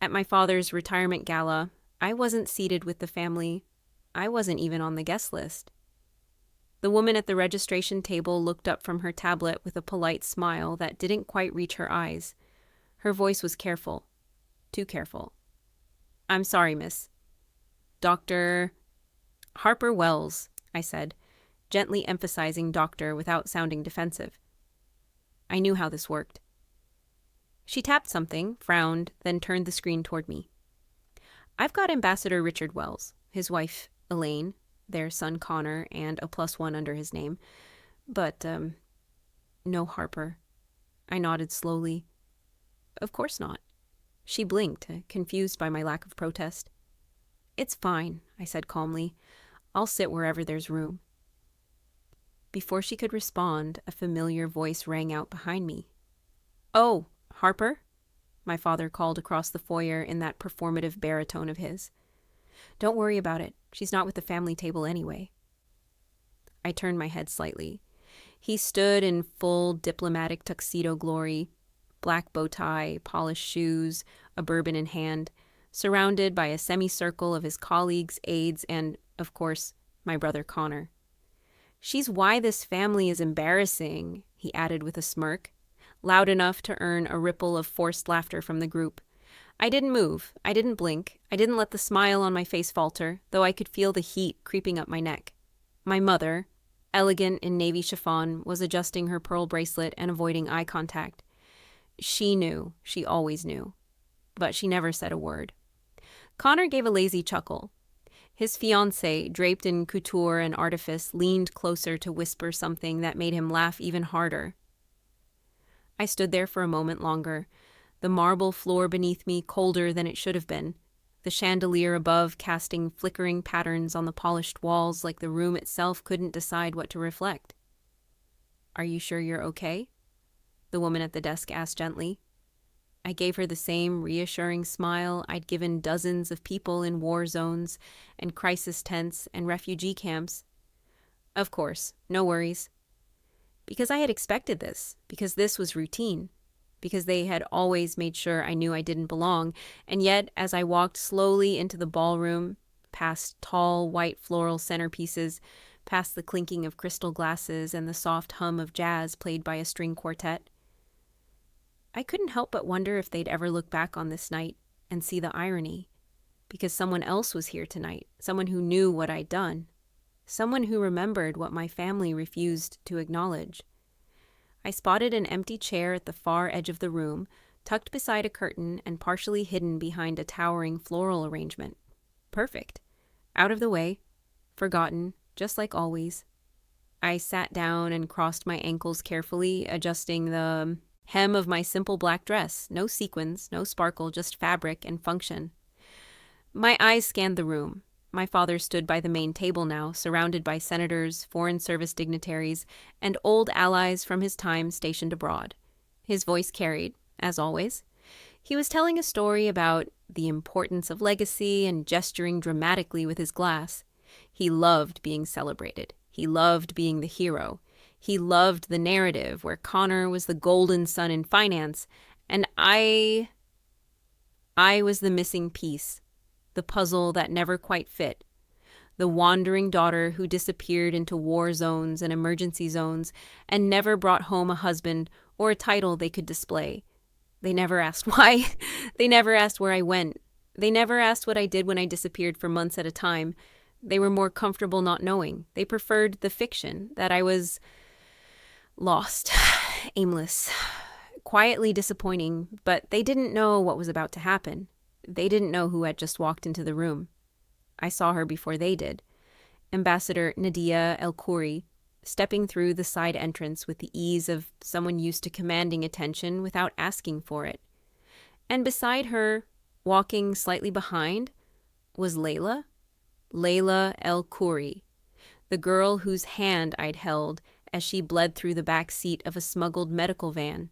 At my father's retirement gala, I wasn't seated with the family. I wasn't even on the guest list. The woman at the registration table looked up from her tablet with a polite smile that didn't quite reach her eyes. Her voice was careful. Too careful. "I'm sorry, miss." "Dr. Harper Wells," I said, gently emphasizing doctor without sounding defensive. I knew how this worked. She tapped something, frowned, then turned the screen toward me. "I've got Ambassador Richard Wells, his wife, Elaine, their son Connor, and a +1 under his name. But, no Harper." I nodded slowly. "Of course not." She blinked, confused by my lack of protest. "It's fine," I said calmly. "I'll sit wherever there's room." Before she could respond, a familiar voice rang out behind me. "Oh, Harper?" my father called across the foyer in that performative baritone of his. "Don't worry about it. She's not with the family table anyway." I turned my head slightly. He stood in full diplomatic tuxedo glory, black bow tie, polished shoes, a bourbon in hand, surrounded by a semicircle of his colleagues, aides, and, of course, my brother Connor. "She's why this family is embarrassing," he added with a smirk, loud enough to earn a ripple of forced laughter from the group. I didn't move. I didn't blink. I didn't let the smile on my face falter, though I could feel the heat creeping up my neck. My mother, elegant in navy chiffon, was adjusting her pearl bracelet and avoiding eye contact. She knew. She always knew. But she never said a word. Connor gave a lazy chuckle. His fiancée, draped in couture and artifice, leaned closer to whisper something that made him laugh even harder. I stood there for a moment longer, the marble floor beneath me colder than it should have been, the chandelier above casting flickering patterns on the polished walls like the room itself couldn't decide what to reflect. "Are you sure you're okay?" the woman at the desk asked gently. I gave her the same reassuring smile I'd given dozens of people in war zones and crisis tents and refugee camps. "Of course, no worries." Because I had expected this, because this was routine, because they had always made sure I knew I didn't belong, and yet as I walked slowly into the ballroom, past tall white floral centerpieces, past the clinking of crystal glasses and the soft hum of jazz played by a string quartet, I couldn't help but wonder if they'd ever look back on this night and see the irony, because someone else was here tonight, someone who knew what I'd done. Someone who remembered what my family refused to acknowledge. I spotted an empty chair at the far edge of the room, tucked beside a curtain and partially hidden behind a towering floral arrangement. Perfect. Out of the way. Forgotten, just like always. I sat down and crossed my ankles carefully, adjusting the hem of my simple black dress. No sequins, no sparkle, just fabric and function. My eyes scanned the room. My father stood by the main table now, surrounded by senators, foreign service dignitaries, and old allies from his time stationed abroad. His voice carried, as always. He was telling a story about the importance of legacy and gesturing dramatically with his glass. He loved being celebrated. He loved being the hero. He loved the narrative where Connor was the golden son in finance, and I was the missing piece. The puzzle that never quite fit, the wandering daughter who disappeared into war zones and emergency zones and never brought home a husband or a title they could display. They never asked why. They never asked where I went. They never asked what I did when I disappeared for months at a time. They were more comfortable not knowing. They preferred the fiction that I was lost, aimless, quietly disappointing, but they didn't know what was about to happen. They didn't know who had just walked into the room. I saw her before they did. Ambassador Nadia El-Khouri, stepping through the side entrance with the ease of someone used to commanding attention without asking for it. And beside her, walking slightly behind, was Layla El-Khouri, the girl whose hand I'd held as she bled through the back seat of a smuggled medical van.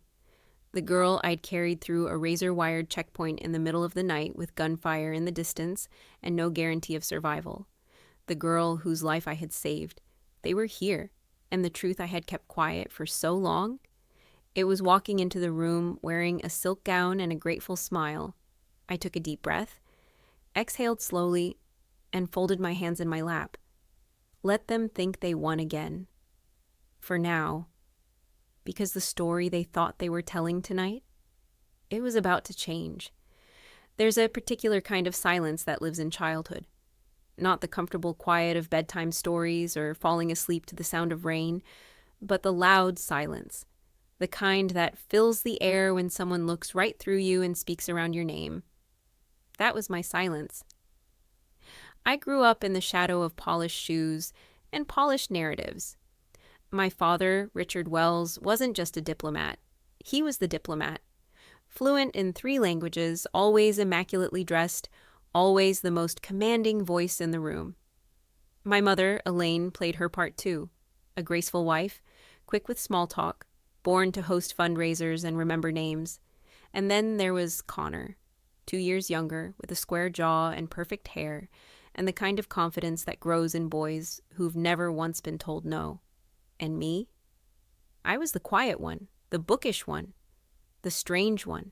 The girl I'd carried through a razor-wired checkpoint in the middle of the night with gunfire in the distance and no guarantee of survival. The girl whose life I had saved. They were here, and the truth I had kept quiet for so long. It was walking into the room wearing a silk gown and a grateful smile. I took a deep breath, exhaled slowly, and folded my hands in my lap. Let them think they won again. For now, because the story they thought they were telling tonight, it was about to change. There's a particular kind of silence that lives in childhood. Not the comfortable quiet of bedtime stories or falling asleep to the sound of rain, but the loud silence, the kind that fills the air when someone looks right through you and speaks around your name. That was my silence. I grew up in the shadow of polished shoes and polished narratives. My father, Richard Wells, wasn't just a diplomat. He was the diplomat. Fluent in 3 languages, always immaculately dressed, always the most commanding voice in the room. My mother, Elaine, played her part too. A graceful wife, quick with small talk, born to host fundraisers and remember names. And then there was Connor, 2 years younger, with a square jaw and perfect hair, and the kind of confidence that grows in boys who've never once been told no. And me? I was the quiet one, the bookish one, the strange one.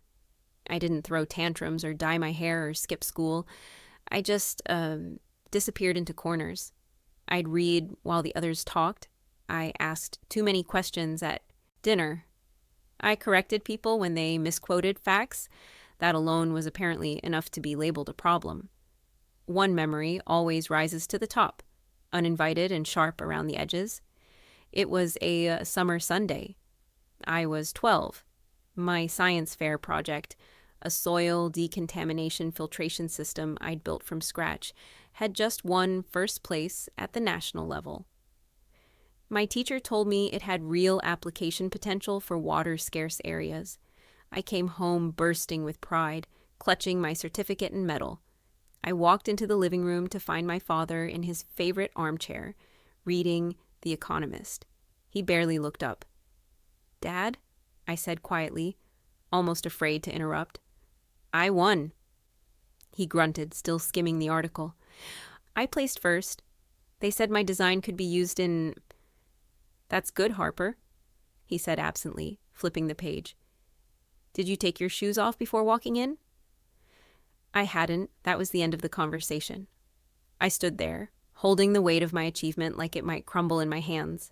I didn't throw tantrums or dye my hair or skip school. I just disappeared into corners. I'd read while the others talked. I asked too many questions at dinner. I corrected people when they misquoted facts. That alone was apparently enough to be labeled a problem. One memory always rises to the top, uninvited and sharp around the edges. It was a summer Sunday. I was 12. My science fair project, a soil decontamination filtration system I'd built from scratch, had just won first place at the national level. My teacher told me it had real application potential for water-scarce areas. I came home bursting with pride, clutching my certificate and medal. I walked into the living room to find my father in his favorite armchair, reading The Economist. He barely looked up. "Dad?" I said quietly, almost afraid to interrupt. "I won." He grunted, still skimming the article. "I placed first. They said my design could be used in—" "That's good, Harper," he said absently, flipping the page. "Did you take your shoes off before walking in?" I hadn't. That was the end of the conversation. I stood there, holding the weight of my achievement like it might crumble in my hands.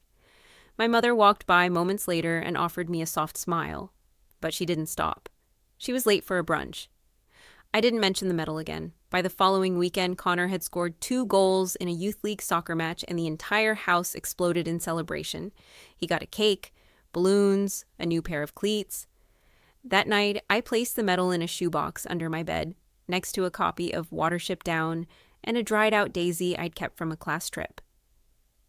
My mother walked by moments later and offered me a soft smile, but she didn't stop. She was late for a brunch. I didn't mention the medal again. By the following weekend, Connor had scored 2 goals in a youth league soccer match, and the entire house exploded in celebration. He got a cake, balloons, a new pair of cleats. That night, I placed the medal in a shoebox under my bed, next to a copy of Watership Down and a dried-out daisy I'd kept from a class trip.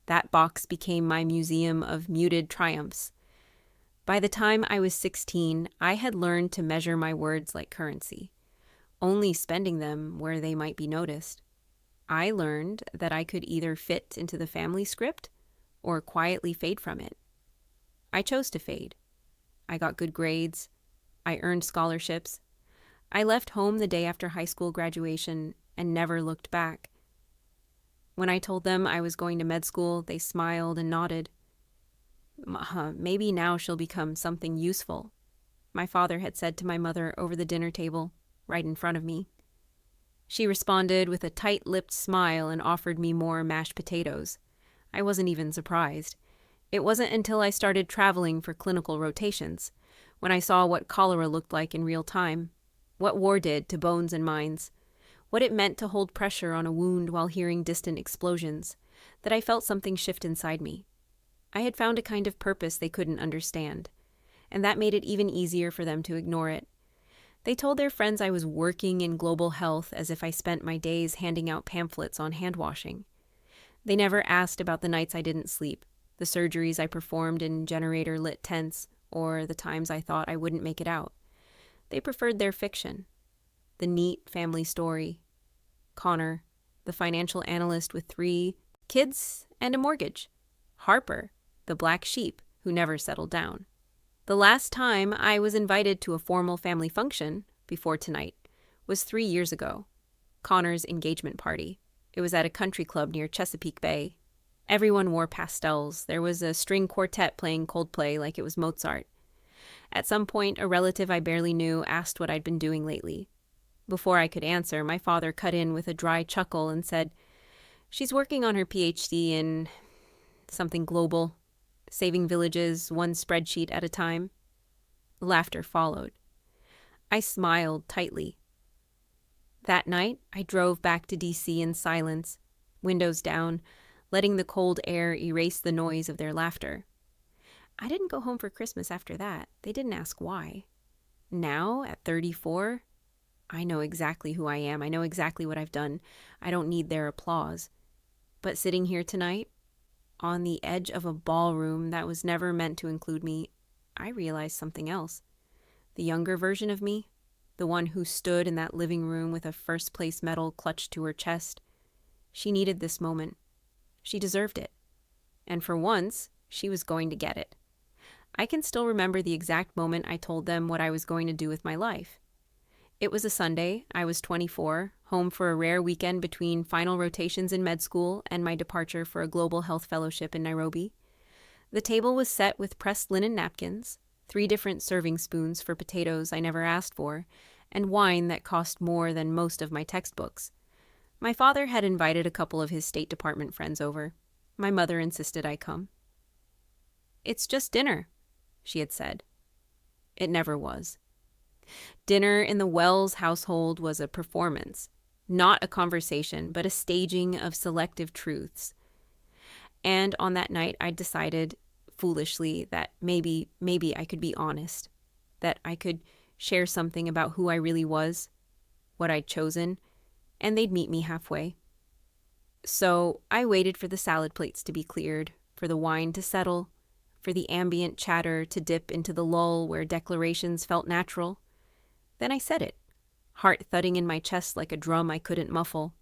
That box became my museum of muted triumphs. By the time I was 16, I had learned to measure my words like currency, only spending them where they might be noticed. I learned that I could either fit into the family script or quietly fade from it. I chose to fade. I got good grades. I earned scholarships. I left home the day after high school graduation and never looked back. When I told them I was going to med school, they smiled and nodded. Maybe now she'll become something useful, my father had said to my mother over the dinner table, right in front of me. She responded with a tight-lipped smile and offered me more mashed potatoes. I wasn't even surprised. It wasn't until I started traveling for clinical rotations, when I saw what cholera looked like in real time, what war did to bones and minds, what it meant to hold pressure on a wound while hearing distant explosions, that I felt something shift inside me. I had found a kind of purpose they couldn't understand, and that made it even easier for them to ignore it. They told their friends I was working in global health as if I spent my days handing out pamphlets on hand washing. They never asked about the nights I didn't sleep, the surgeries I performed in generator-lit tents, or the times I thought I wouldn't make it out. They preferred their fiction. The neat family story. Connor, the financial analyst with 3 kids and a mortgage. Harper, the black sheep who never settled down. The last time I was invited to a formal family function, before tonight, was 3 years ago. Connor's engagement party. It was at a country club near Chesapeake Bay. Everyone wore pastels. There was a string quartet playing Coldplay like it was Mozart. At some point, a relative I barely knew asked what I'd been doing lately. Before I could answer, my father cut in with a dry chuckle and said, "She's working on her PhD in something global, saving villages one spreadsheet at a time." Laughter followed. I smiled tightly. That night, I drove back to D.C. in silence, windows down, letting the cold air erase the noise of their laughter. I didn't go home for Christmas after that. They didn't ask why. Now, at 34, I know exactly who I am. I know exactly what I've done. I don't need their applause. But sitting here tonight, on the edge of a ballroom that was never meant to include me, I realized something else. The younger version of me, the one who stood in that living room with a first-place medal clutched to her chest, she needed this moment. She deserved it. And for once, she was going to get it. I can still remember the exact moment I told them what I was going to do with my life. It was a Sunday. I was 24, home for a rare weekend between final rotations in med school and my departure for a global health fellowship in Nairobi. The table was set with pressed linen napkins, 3 different serving spoons for potatoes I never asked for, and wine that cost more than most of my textbooks. My father had invited a couple of his State Department friends over. My mother insisted I come. "It's just dinner," she had said. It never was. Dinner in the Wells household was a performance, not a conversation, but a staging of selective truths. And on that night, I decided, foolishly, that maybe I could be honest, that I could share something about who I really was, what I'd chosen, and they'd meet me halfway. So I waited for the salad plates to be cleared, for the wine to settle, for the ambient chatter to dip into the lull where declarations felt natural. Then I said it, heart thudding in my chest like a drum I couldn't muffle.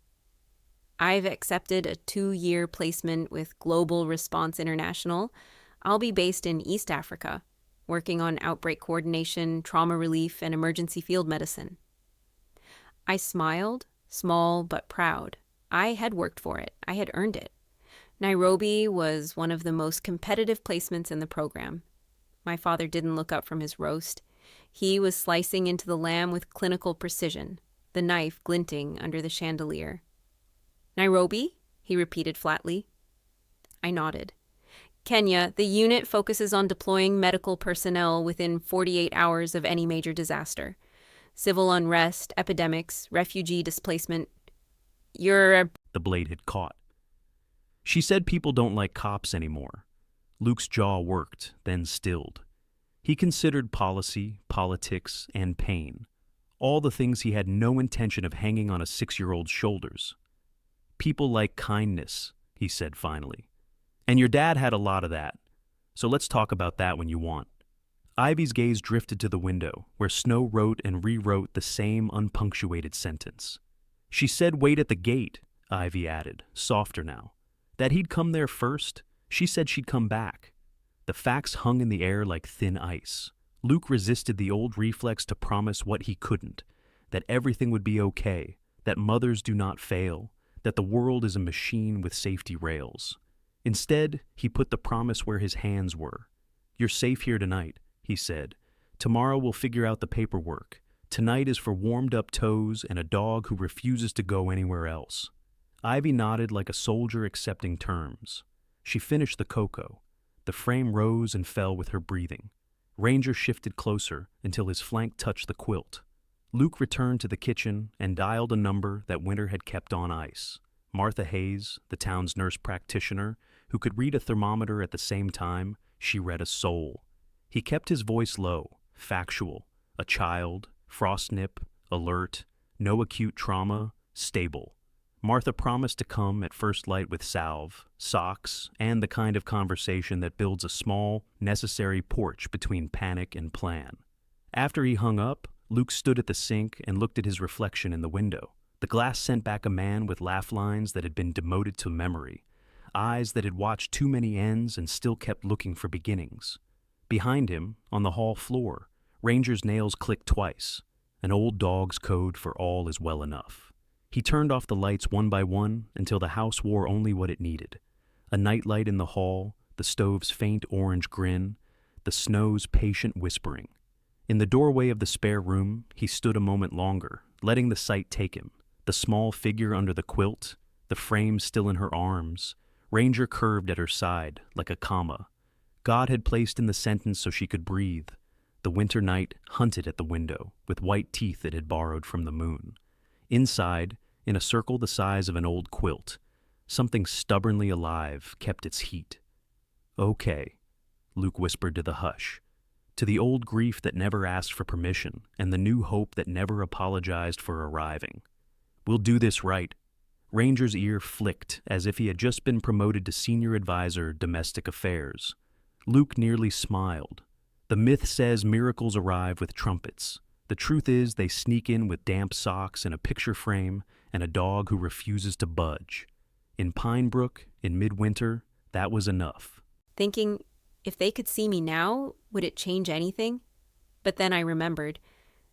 I've accepted a 2-year placement with Global Response International. I'll be based in East Africa, working on outbreak coordination, trauma relief, and emergency field medicine. I smiled, small but proud. I had worked for it. I had earned it. Nairobi was one of the most competitive placements in the program. My father didn't look up from his roast. He was slicing into the lamb with clinical precision, the knife glinting under the chandelier. "Nairobi?" he repeated flatly. I nodded. "Kenya, the unit focuses on deploying medical personnel within 48 hours of any major disaster. Civil unrest, epidemics, refugee displacement. The blade had caught. She said people don't like cops anymore. Luke's jaw worked, then stilled. He considered policy, politics, and pain, all the things he had no intention of hanging on a 6-year-old's shoulders. "People like kindness," he said finally. "And your dad had a lot of that. So let's talk about that when you want." Ivy's gaze drifted to the window, where Snow wrote and rewrote the same unpunctuated sentence. "She said wait at the gate," Ivy added, softer now. "That he'd come there first. She said she'd come back." The facts hung in the air like thin ice. Luke resisted the old reflex to promise what he couldn't, that everything would be okay, that mothers do not fail, that the world is a machine with safety rails. Instead, he put the promise where his hands were. "You're safe here tonight," he said. "Tomorrow we'll figure out the paperwork. Tonight is for warmed-up toes and a dog who refuses to go anywhere else." Ivy nodded like a soldier accepting terms. She finished the cocoa. The frame rose and fell with her breathing. Ranger shifted closer until his flank touched the quilt. Luke returned to the kitchen and dialed a number that Winter had kept on ice. Martha Hayes, the town's nurse practitioner, who could read a thermometer at the same time, she read a soul. He kept his voice low, factual, a child, frost nip, alert, no acute trauma, stable. Martha promised to come at first light with salve, socks, and the kind of conversation that builds a small, necessary porch between panic and plan. After he hung up, Luke stood at the sink and looked at his reflection in the window. The glass sent back a man with laugh lines that had been demoted to memory, eyes that had watched too many ends and still kept looking for beginnings. Behind him, on the hall floor, Ranger's nails clicked twice, an old dog's code for all is well enough. He turned off the lights one by one until the house wore only what it needed. A nightlight in the hall, the stove's faint orange grin, the snow's patient whispering. In the doorway of the spare room, he stood a moment longer, letting the sight take him. The small figure under the quilt, the frame still in her arms, Ranger curved at her side like a comma. God had placed in the sentence so she could breathe. The winter night hunted at the window, with white teeth it had borrowed from the moon. Inside, in a circle the size of an old quilt, something stubbornly alive kept its heat. "Okay," Luke whispered to the hush, to the old grief that never asked for permission and the new hope that never apologized for arriving. "We'll do this right." Ranger's ear flicked as if he had just been promoted to senior advisor, domestic affairs. Luke nearly smiled. The myth says miracles arrive with trumpets. The truth is they sneak in with damp socks and a picture frame and a dog who refuses to budge. In Pine Brook, in midwinter, that was enough. Thinking, if they could see me now, would it change anything? But then I remembered.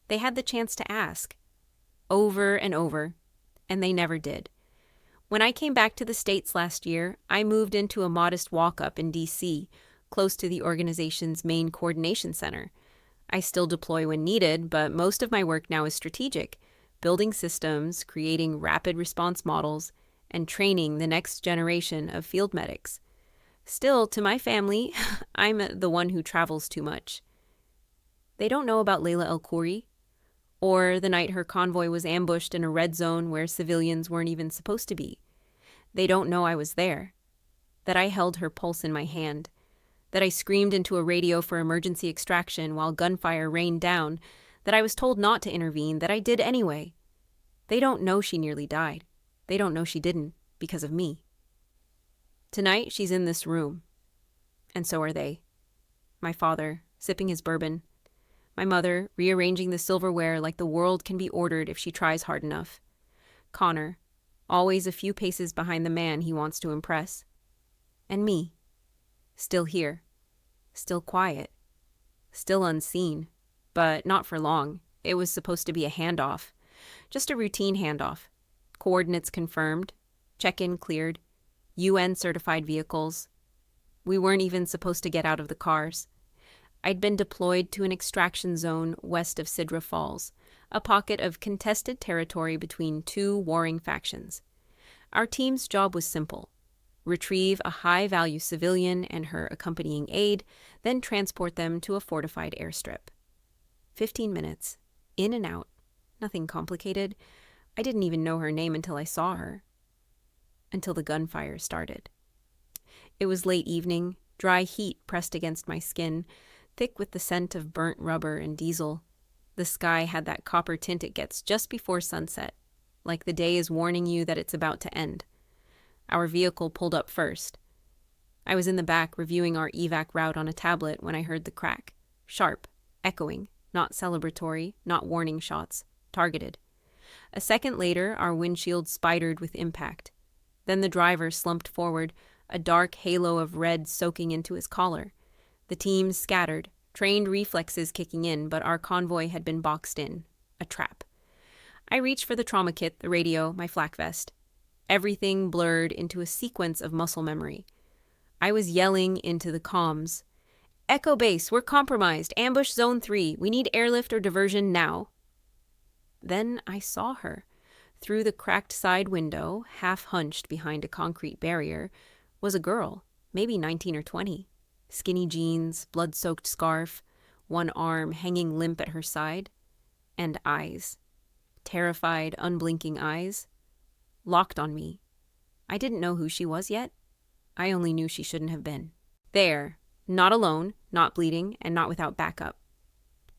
They had the chance to ask. Over and over. And they never did. When I came back to the States last year, I moved into a modest walk-up in D.C., close to the organization's main coordination center. I still deploy when needed, but most of my work now is strategic, building systems, creating rapid response models, and training the next generation of field medics. Still, to my family, I'm the one who travels too much. They don't know about Layla El-Khoury, or the night her convoy was ambushed in a red zone where civilians weren't even supposed to be. They don't know I was there, that I held her pulse in my hand, that I screamed into a radio for emergency extraction while gunfire rained down, that I was told not to intervene, that I did anyway. They don't know she nearly died. They don't know she didn't, because of me. Tonight, she's in this room. And so are they. My father, sipping his bourbon. My mother, rearranging the silverware like the world can be ordered if she tries hard enough. Connor, always a few paces behind the man he wants to impress. And me, still here, still quiet, still unseen, but not for long. It was supposed to be a handoff, just a routine handoff. Coordinates confirmed, check-in cleared, UN-certified vehicles. We weren't even supposed to get out of the cars. I'd been deployed to an extraction zone west of Sidra Falls, a pocket of contested territory between two warring factions. Our team's job was simple: retrieve a high-value civilian and her accompanying aide, then transport them to a fortified airstrip. 15 minutes, in and out, nothing complicated. I didn't even know her name until I saw her. Until the gunfire started. It was late evening, dry heat pressed against my skin, thick with the scent of burnt rubber and diesel. The sky had that copper tint it gets just before sunset, like the day is warning you that it's about to end. Our vehicle pulled up first. I was in the back reviewing our evac route on a tablet when I heard the crack. Sharp, echoing, not celebratory, not warning shots, targeted. A second later, our windshield spidered with impact. Then the driver slumped forward, a dark halo of red soaking into his collar. The team scattered, trained reflexes kicking in, but our convoy had been boxed in. A trap. I reached for the trauma kit, the radio, my flak vest. Everything blurred into a sequence of muscle memory. I was yelling into the comms. "Echo Base, we're compromised. Ambush Zone 3. We need airlift or diversion now." Then I saw her. Through the cracked side window, half hunched behind a concrete barrier, was a girl, maybe 19 or 20. Skinny jeans, blood-soaked scarf, one arm hanging limp at her side, and eyes. Terrified, unblinking eyes. Locked on me. I didn't know who she was yet. I only knew she shouldn't have been. There, not alone, not bleeding, and not without backup.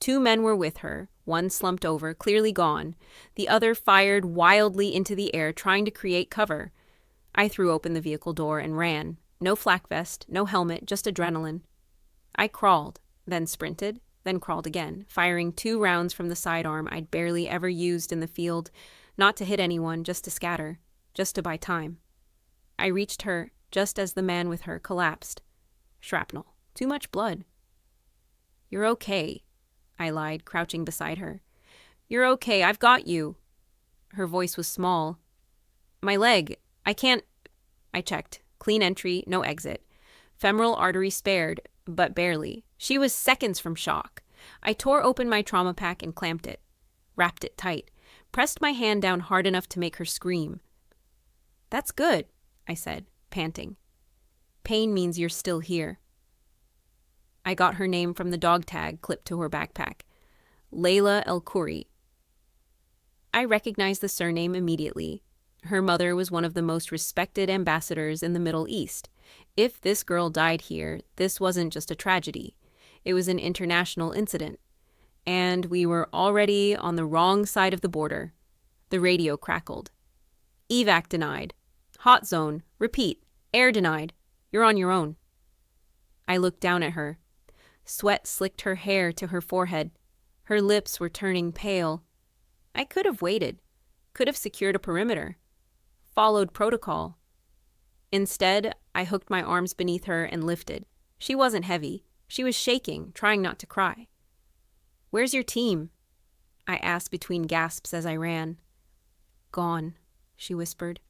2 men were with her, one slumped over, clearly gone. The other fired wildly into the air, trying to create cover. I threw open the vehicle door and ran. No flak vest, no helmet, just adrenaline. I crawled, then sprinted, then crawled again, firing 2 rounds from the sidearm I'd barely ever used in the field, not to hit anyone, just to scatter, just to buy time. I reached her just as the man with her collapsed. Shrapnel. Too much blood. "You're okay," I lied, crouching beside her. "You're okay, I've got you." Her voice was small. "My leg. I can't—" I checked. Clean entry, no exit. Femoral artery spared, but barely. She was seconds from shock. I tore open my trauma pack and clamped it. Wrapped it tight. pressed my hand down hard enough to make her scream. "That's good," I said, panting. "Pain means you're still here." I got her name from the dog tag clipped to her backpack. Layla El-Khoury. I recognized the surname immediately. Her mother was one of the most respected ambassadors in the Middle East. If this girl died here, this wasn't just a tragedy. It was an international incident. And we were already on the wrong side of the border. The radio crackled. "Evac denied. Hot zone. Repeat. Air denied. You're on your own." I looked down at her. Sweat slicked her hair to her forehead. Her lips were turning pale. I could have waited, could have secured a perimeter, followed protocol. Instead, I hooked my arms beneath her and lifted. She wasn't heavy. She was shaking, trying not to cry. "Where's your team?" I asked between gasps as I ran. "Gone," she whispered.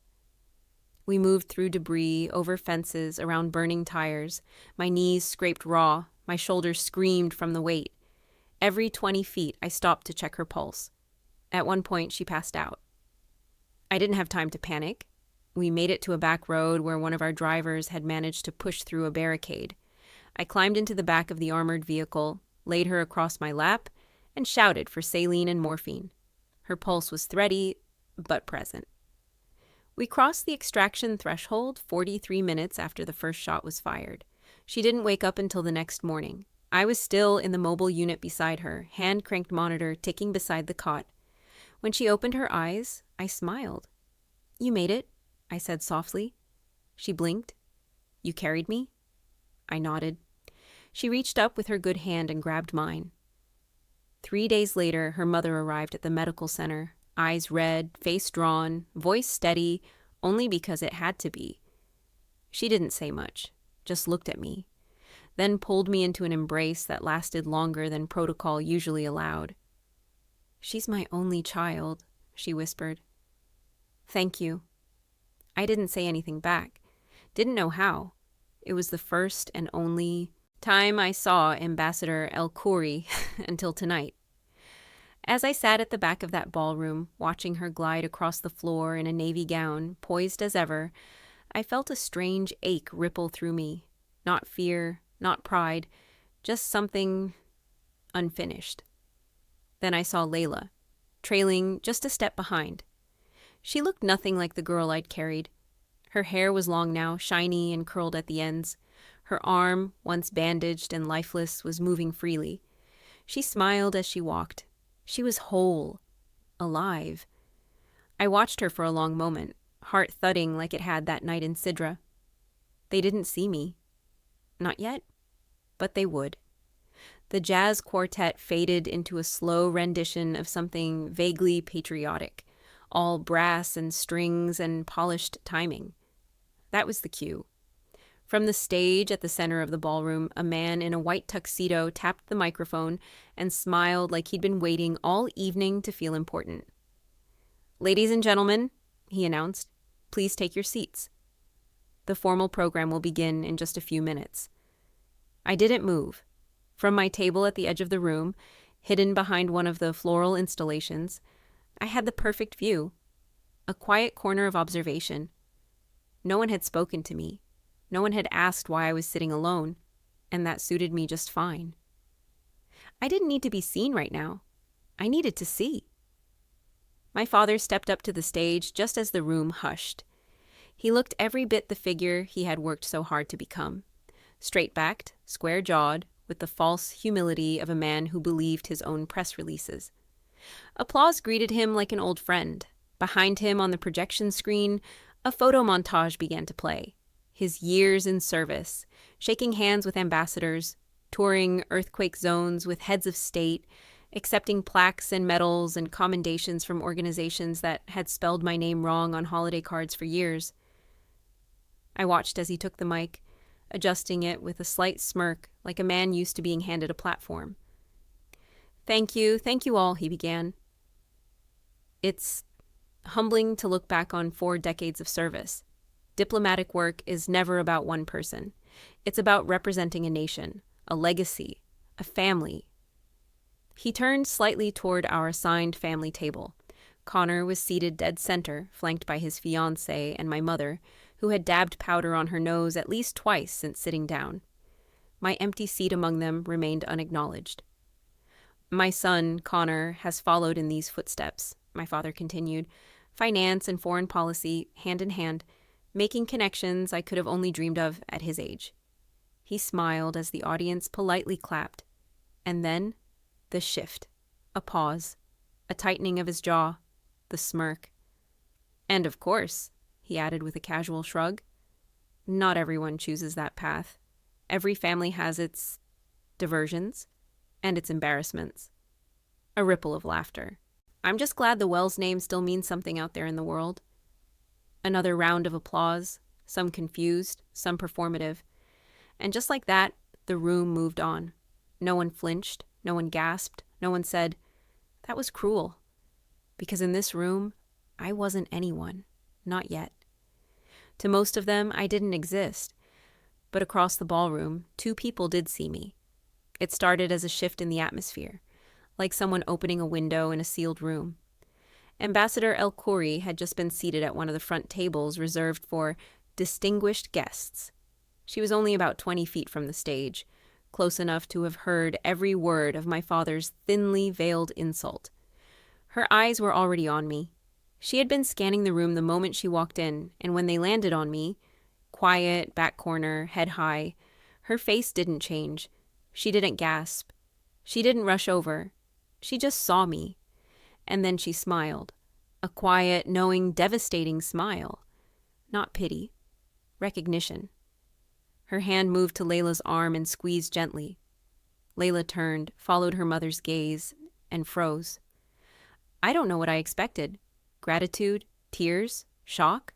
We moved through debris, over fences, around burning tires. My knees scraped raw. My shoulders screamed from the weight. Every 20 feet, I stopped to check her pulse. At one point, she passed out. I didn't have time to panic. We made it to a back road where one of our drivers had managed to push through a barricade. I climbed into the back of the armored vehicle, laid her across my lap, and shouted for saline and morphine. Her pulse was thready, but present. We crossed the extraction threshold 43 minutes after the first shot was fired. She didn't wake up until the next morning. I was still in the mobile unit beside her, hand-cranked monitor ticking beside the cot. When she opened her eyes, I smiled. "You made it," I said softly. She blinked. "You carried me?" I nodded. She reached up with her good hand and grabbed mine. 3 days later, her mother arrived at the medical center, eyes red, face drawn, voice steady, only because it had to be. She didn't say much, just looked at me, then pulled me into an embrace that lasted longer than protocol usually allowed. "She's my only child," she whispered. "Thank you." I didn't say anything back. Didn't know how. It was the first and only time I saw Ambassador El-Khoury until tonight. As I sat at the back of that ballroom, watching her glide across the floor in a navy gown, poised as ever, I felt a strange ache ripple through me. Not fear, not pride, just something unfinished. Then I saw Layla, trailing just a step behind. She looked nothing like the girl I'd carried. Her hair was long now, shiny and curled at the ends. Her arm, once bandaged and lifeless, was moving freely. She smiled as she walked. She was whole, alive. I watched her for a long moment, heart thudding like it had that night in Sidra. They didn't see me. Not yet, but they would. The jazz quartet faded into a slow rendition of something vaguely patriotic, all brass and strings and polished timing. That was the cue. From the stage at the center of the ballroom, a man in a white tuxedo tapped the microphone and smiled like he'd been waiting all evening to feel important. "Ladies and gentlemen," he announced, "please take your seats. The formal program will begin in just a few minutes." I didn't move. From my table at the edge of the room, hidden behind one of the floral installations, I had the perfect view. A quiet corner of observation. No one had spoken to me. No one had asked why I was sitting alone, and that suited me just fine. I didn't need to be seen right now. I needed to see. My father stepped up to the stage just as the room hushed. He looked every bit the figure he had worked so hard to become. Straight-backed, square-jawed, with the false humility of a man who believed his own press releases. Applause greeted him like an old friend. Behind him on the projection screen, a photo montage began to play. His years in service, shaking hands with ambassadors, touring earthquake zones with heads of state, accepting plaques and medals and commendations from organizations that had spelled my name wrong on holiday cards for years. I watched as he took the mic, adjusting it with a slight smirk like a man used to being handed a platform. Thank you all," he began. "It's humbling to look back on 4 decades of service. Diplomatic work is never about one person. It's about representing a nation, a legacy, a family." He turned slightly toward our assigned family table. Connor was seated dead center, flanked by his fiancée and my mother, who had dabbed powder on her nose at least twice since sitting down. My empty seat among them remained unacknowledged. My son, Connor, has followed in these footsteps, my father continued, finance and foreign policy, hand in hand, making connections I could have only dreamed of at his age. He smiled as the audience politely clapped. And then, the shift. A pause. A tightening of his jaw. The smirk. And of course, he added with a casual shrug, not everyone chooses that path. Every family has its diversions and its embarrassments. A ripple of laughter. I'm just glad the Wells name still means something out there in the world. Another round of applause, some confused, some performative. And just like that, the room moved on. No one flinched, no one gasped, no one said, "That was cruel." Because in this room, I wasn't anyone. Not yet. To most of them, I didn't exist. But across the ballroom, two people did see me. It started as a shift in the atmosphere, like someone opening a window in a sealed room. Ambassador El Khoury had just been seated at one of the front tables reserved for distinguished guests. She was only about 20 feet from the stage, close enough to have heard every word of my father's thinly veiled insult. Her eyes were already on me. She had been scanning the room the moment she walked in, and when they landed on me, quiet, back corner, head high, her face didn't change. She didn't gasp. She didn't rush over. She just saw me. And then she smiled. A quiet, knowing, devastating smile. Not pity. Recognition. Her hand moved to Layla's arm and squeezed gently. Layla turned, followed her mother's gaze, and froze. I don't know what I expected. Gratitude, tears, shock.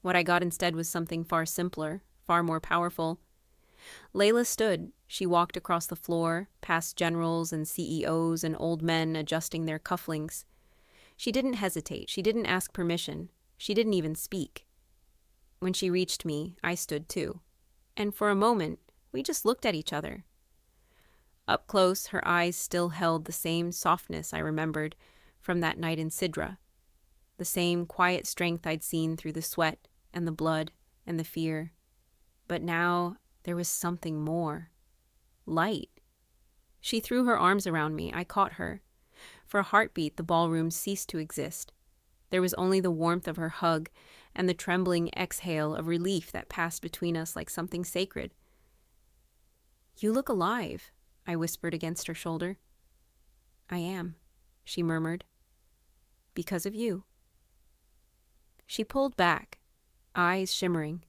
What I got instead was something far simpler, far more powerful. Layla stood. She walked across the floor, past generals and CEOs and old men adjusting their cufflinks. She didn't hesitate. She didn't ask permission. She didn't even speak. When she reached me, I stood too. And for a moment, we just looked at each other. Up close, her eyes still held the same softness I remembered from that night in Sidra. The same quiet strength I'd seen through the sweat and the blood and the fear. But now there was something more. Light. She threw her arms around me. I caught her. For a heartbeat, the ballroom ceased to exist. There was only the warmth of her hug and the trembling exhale of relief that passed between us like something sacred. "You look alive," I whispered against her shoulder. "I am," she murmured. "Because of you." She pulled back, eyes shimmering.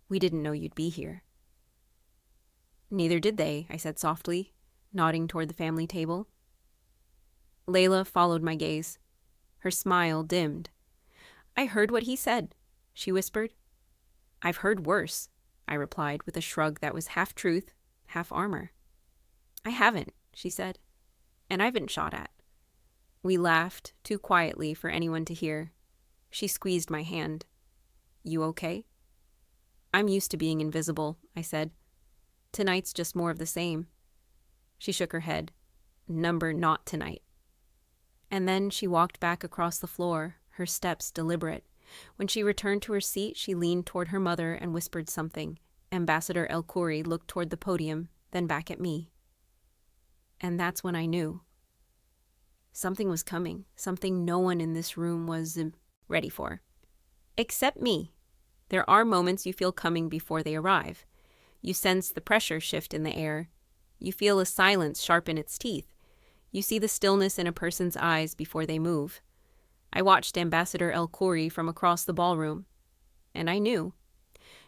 "We didn't know you'd be here." "Neither did they," I said softly, nodding toward the family table. Layla followed my gaze. Her smile dimmed. "I heard what he said," she whispered. "I've heard worse," I replied with a shrug that was half truth, half armor. "I haven't," she said, "and I've been shot at." We laughed, too quietly for anyone to hear. She squeezed my hand. "You okay?" "I'm used to being invisible," I said. "Tonight's just more of the same." She shook her head. "Number not tonight." And then she walked back across the floor, her steps deliberate. When she returned to her seat, she leaned toward her mother and whispered something. Ambassador El Khoury looked toward the podium, then back at me. And that's when I knew. Something was coming, something no one in this room was ready for. Except me. There are moments you feel coming before they arrive. You sense the pressure shift in the air. You feel a silence sharpen its teeth. You see the stillness in a person's eyes before they move. I watched Ambassador El Khoury from across the ballroom, and I knew.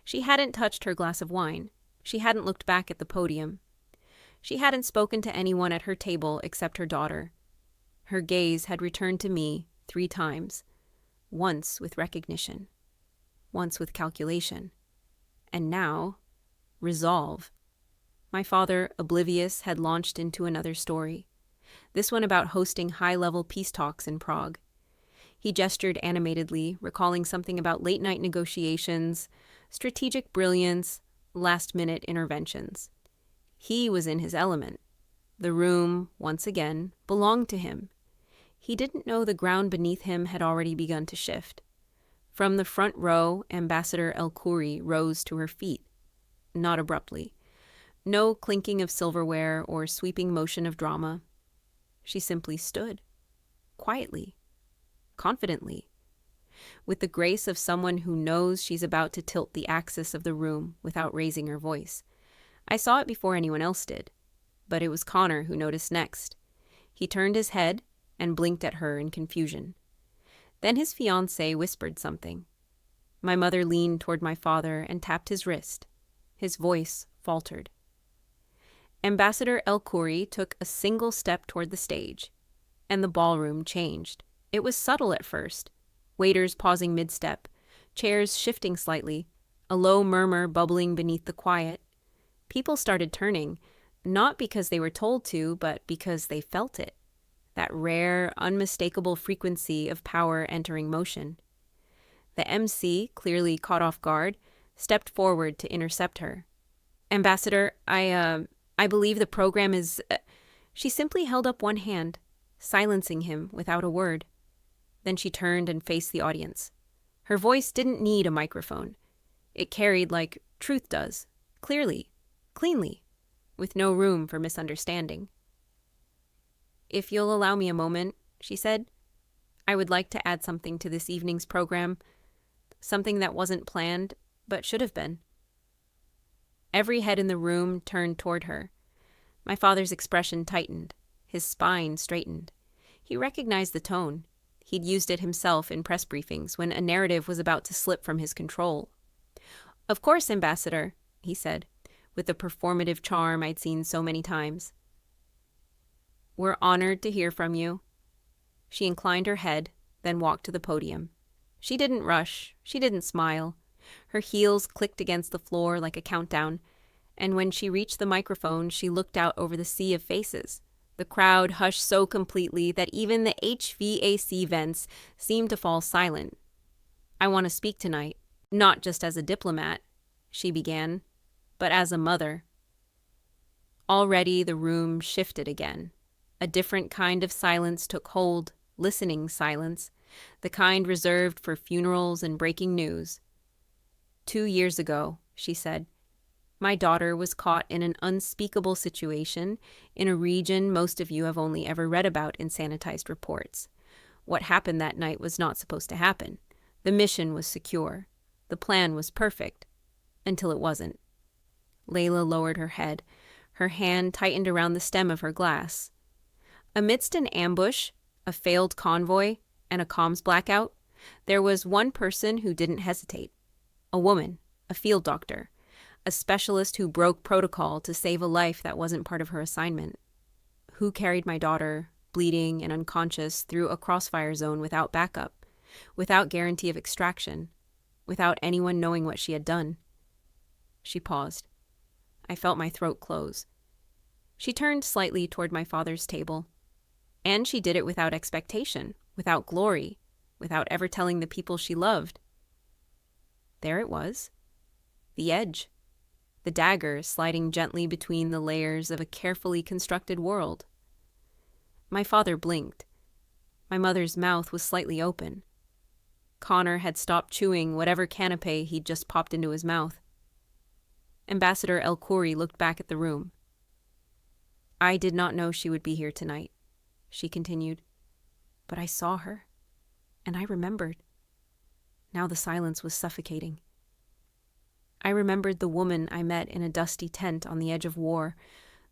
She hadn't touched her glass of wine. She hadn't looked back at the podium. She hadn't spoken to anyone at her table except her daughter. Her gaze had returned to me 3 times, once with recognition, once with calculation, and now, resolve. My father, oblivious, had launched into another story. This one about hosting high-level peace talks in Prague. He gestured animatedly, recalling something about late-night negotiations, strategic brilliance, last-minute interventions. He was in his element. The room, once again, belonged to him. He didn't know the ground beneath him had already begun to shift. From the front row, Ambassador El-Khoury rose to her feet, not abruptly. No clinking of silverware or sweeping motion of drama. She simply stood, quietly, confidently, with the grace of someone who knows she's about to tilt the axis of the room without raising her voice. I saw it before anyone else did, but it was Connor who noticed next. He turned his head and blinked at her in confusion. Then his fiancée whispered something. My mother leaned toward my father and tapped his wrist. His voice faltered. Ambassador El-Khoury took a single step toward the stage, and the ballroom changed. It was subtle at first. Waiters pausing mid-step, chairs shifting slightly, a low murmur bubbling beneath the quiet. People started turning, not because they were told to, but because they felt it. That rare, unmistakable frequency of power entering motion. The MC, clearly caught off guard, stepped forward to intercept her. Ambassador, I believe the program is... She simply held up one hand, silencing him without a word. Then she turned and faced the audience. Her voice didn't need a microphone. It carried like truth does, clearly, cleanly, with no room for misunderstanding. If you'll allow me a moment, she said, I would like to add something to this evening's program, something that wasn't planned, but should have been. Every head in the room turned toward her. My father's expression tightened, his spine straightened. He recognized the tone. He'd used it himself in press briefings when a narrative was about to slip from his control. Of course, Ambassador, he said, with the performative charm I'd seen so many times. We're honored to hear from you. She inclined her head, then walked to the podium. She didn't rush. She didn't smile. Her heels clicked against the floor like a countdown, and when she reached the microphone, she looked out over the sea of faces. The crowd hushed so completely that even the HVAC vents seemed to fall silent. I want to speak tonight, not just as a diplomat, she began, but as a mother. Already the room shifted again. A different kind of silence took hold, listening silence, the kind reserved for funerals and breaking news. 2 years ago, she said, my daughter was caught in an unspeakable situation in a region most of you have only ever read about in sanitized reports. What happened that night was not supposed to happen. The mission was secure. The plan was perfect. Until it wasn't. Layla lowered her head. Her hand tightened around the stem of her glass. Amidst an ambush, a failed convoy, and a comms blackout, there was one person who didn't hesitate. A woman, a field doctor, a specialist who broke protocol to save a life that wasn't part of her assignment. Who carried my daughter, bleeding and unconscious, through a crossfire zone without backup, without guarantee of extraction, without anyone knowing what she had done. She paused. I felt my throat close. She turned slightly toward my father's table. And she did it without expectation, without glory, without ever telling the people she loved. There it was. The edge. The dagger sliding gently between the layers of a carefully constructed world. My father blinked. My mother's mouth was slightly open. Connor had stopped chewing whatever canapé he'd just popped into his mouth. Ambassador El-Khoury looked back at the room. I did not know she would be here tonight, she continued. But I saw her, and I remembered. Now the silence was suffocating. I remembered the woman I met in a dusty tent on the edge of war,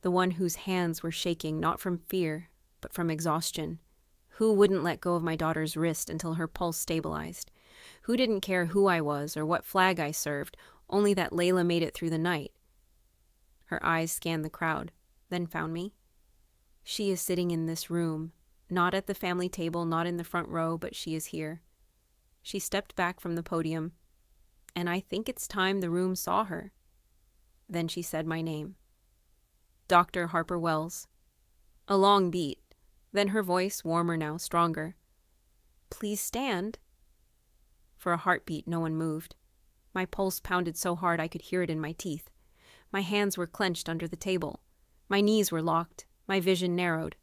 the one whose hands were shaking not from fear, but from exhaustion. Who wouldn't let go of my daughter's wrist until her pulse stabilized? Who didn't care who I was or what flag I served, only that Layla made it through the night? Her eyes scanned the crowd, then found me. She is sitting in this room, not at the family table, not in the front row, but she is here. She stepped back from the podium, and I think it's time the room saw her. Then she said my name. Dr. Harper Wells. A long beat, then her voice, warmer now, stronger. Please stand. For a heartbeat, no one moved. My pulse pounded so hard I could hear it in my teeth. My hands were clenched under the table. My knees were locked. My vision narrowed.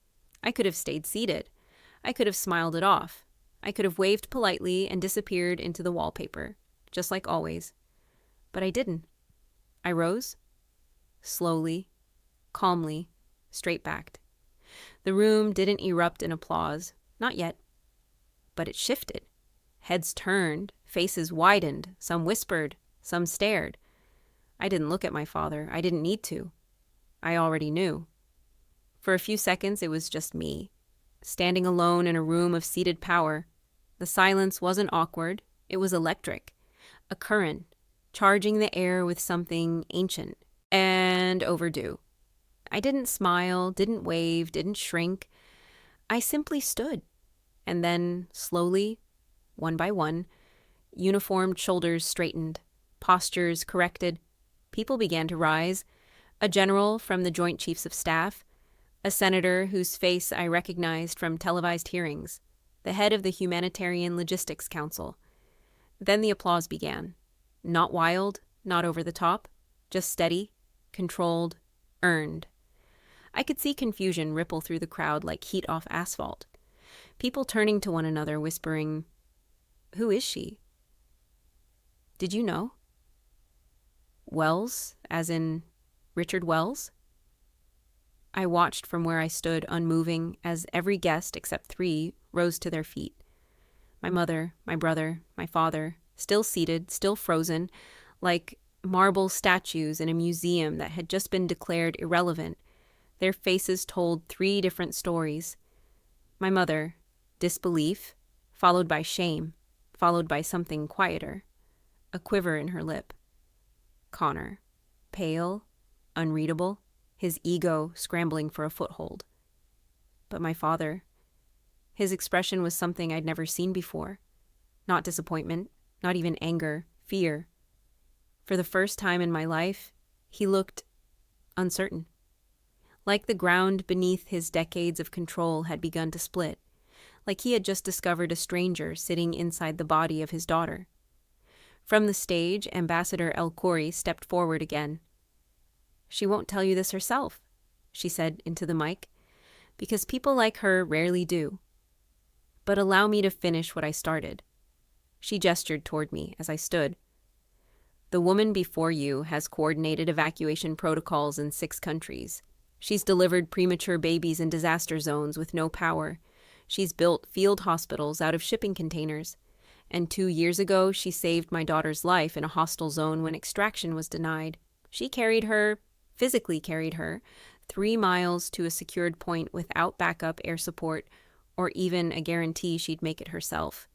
I could have stayed seated. I could have smiled it off. I could have waved politely and disappeared into the wallpaper, just like always. But I didn't. I rose, slowly, calmly, straight-backed. The room didn't erupt in applause, not yet. But it shifted. Heads turned, faces widened, some whispered, some stared. I didn't look at my father. I didn't need to. I already knew. For a few seconds, it was just me, standing alone in a room of seated power. The silence wasn't awkward. It was electric. A current, charging the air with something ancient and overdue. I didn't smile, didn't wave, didn't shrink. I simply stood. And then, slowly, one by one, uniformed shoulders straightened, postures corrected. People began to rise. A general from the Joint Chiefs of Staff, a senator whose face I recognized from televised hearings, the head of the Humanitarian Logistics Council. Then the applause began. Not wild, not over the top, just steady, controlled, earned. I could see confusion ripple through the crowd like heat off asphalt. People turning to one another, whispering, "Who is she? Did you know? Wells, as in Richard Wells?" I watched from where I stood, unmoving, as every guest, except 3, rose to their feet. My mother, my brother, my father, still seated, still frozen, like marble statues in a museum that had just been declared irrelevant. Their faces told 3 different stories. My mother, disbelief, followed by shame, followed by something quieter, a quiver in her lip. Connor, pale, unreadable, his ego scrambling for a foothold. But my father, his expression was something I'd never seen before. Not disappointment, not even anger, fear. For the first time in my life, he looked uncertain. Like the ground beneath his decades of control had begun to split, like he had just discovered a stranger sitting inside the body of his daughter. From the stage, Ambassador El Khoury stepped forward again. "She won't tell you this herself," she said into the mic, "because people like her rarely do. But allow me to finish what I started." She gestured toward me as I stood. "The woman before you has coordinated evacuation protocols in 6 countries. She's delivered premature babies in disaster zones with no power. She's built field hospitals out of shipping containers. And 2 years ago, she saved my daughter's life in a hostile zone when extraction was denied. She physically carried her, 3 miles to a secured point without backup air support or even a guarantee she'd make it herself."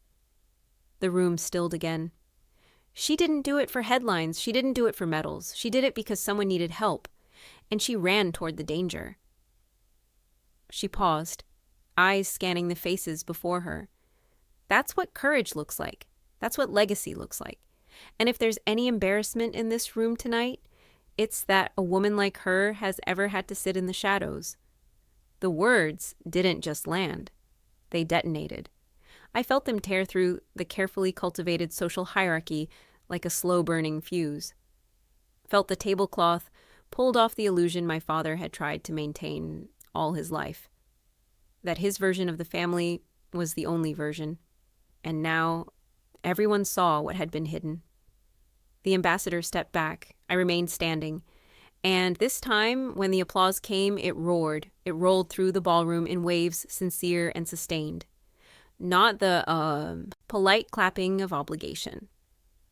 The room stilled again. "She didn't do it for headlines. She didn't do it for medals. She did it because someone needed help. And she ran toward the danger." She paused, eyes scanning the faces before her. That's what courage looks like. That's what legacy looks like. And if there's any embarrassment in this room tonight, it's that a woman like her has ever had to sit in the shadows. The words didn't just land. They detonated. I felt them tear through the carefully cultivated social hierarchy like a slow-burning fuse. Felt the tablecloth pulled off the illusion my father had tried to maintain all his life. That his version of the family was the only version. And now, everyone saw what had been hidden. The ambassador stepped back. I remained standing. And this time, when the applause came, it roared. It rolled through the ballroom in waves, sincere and sustained. Not the polite clapping of obligation.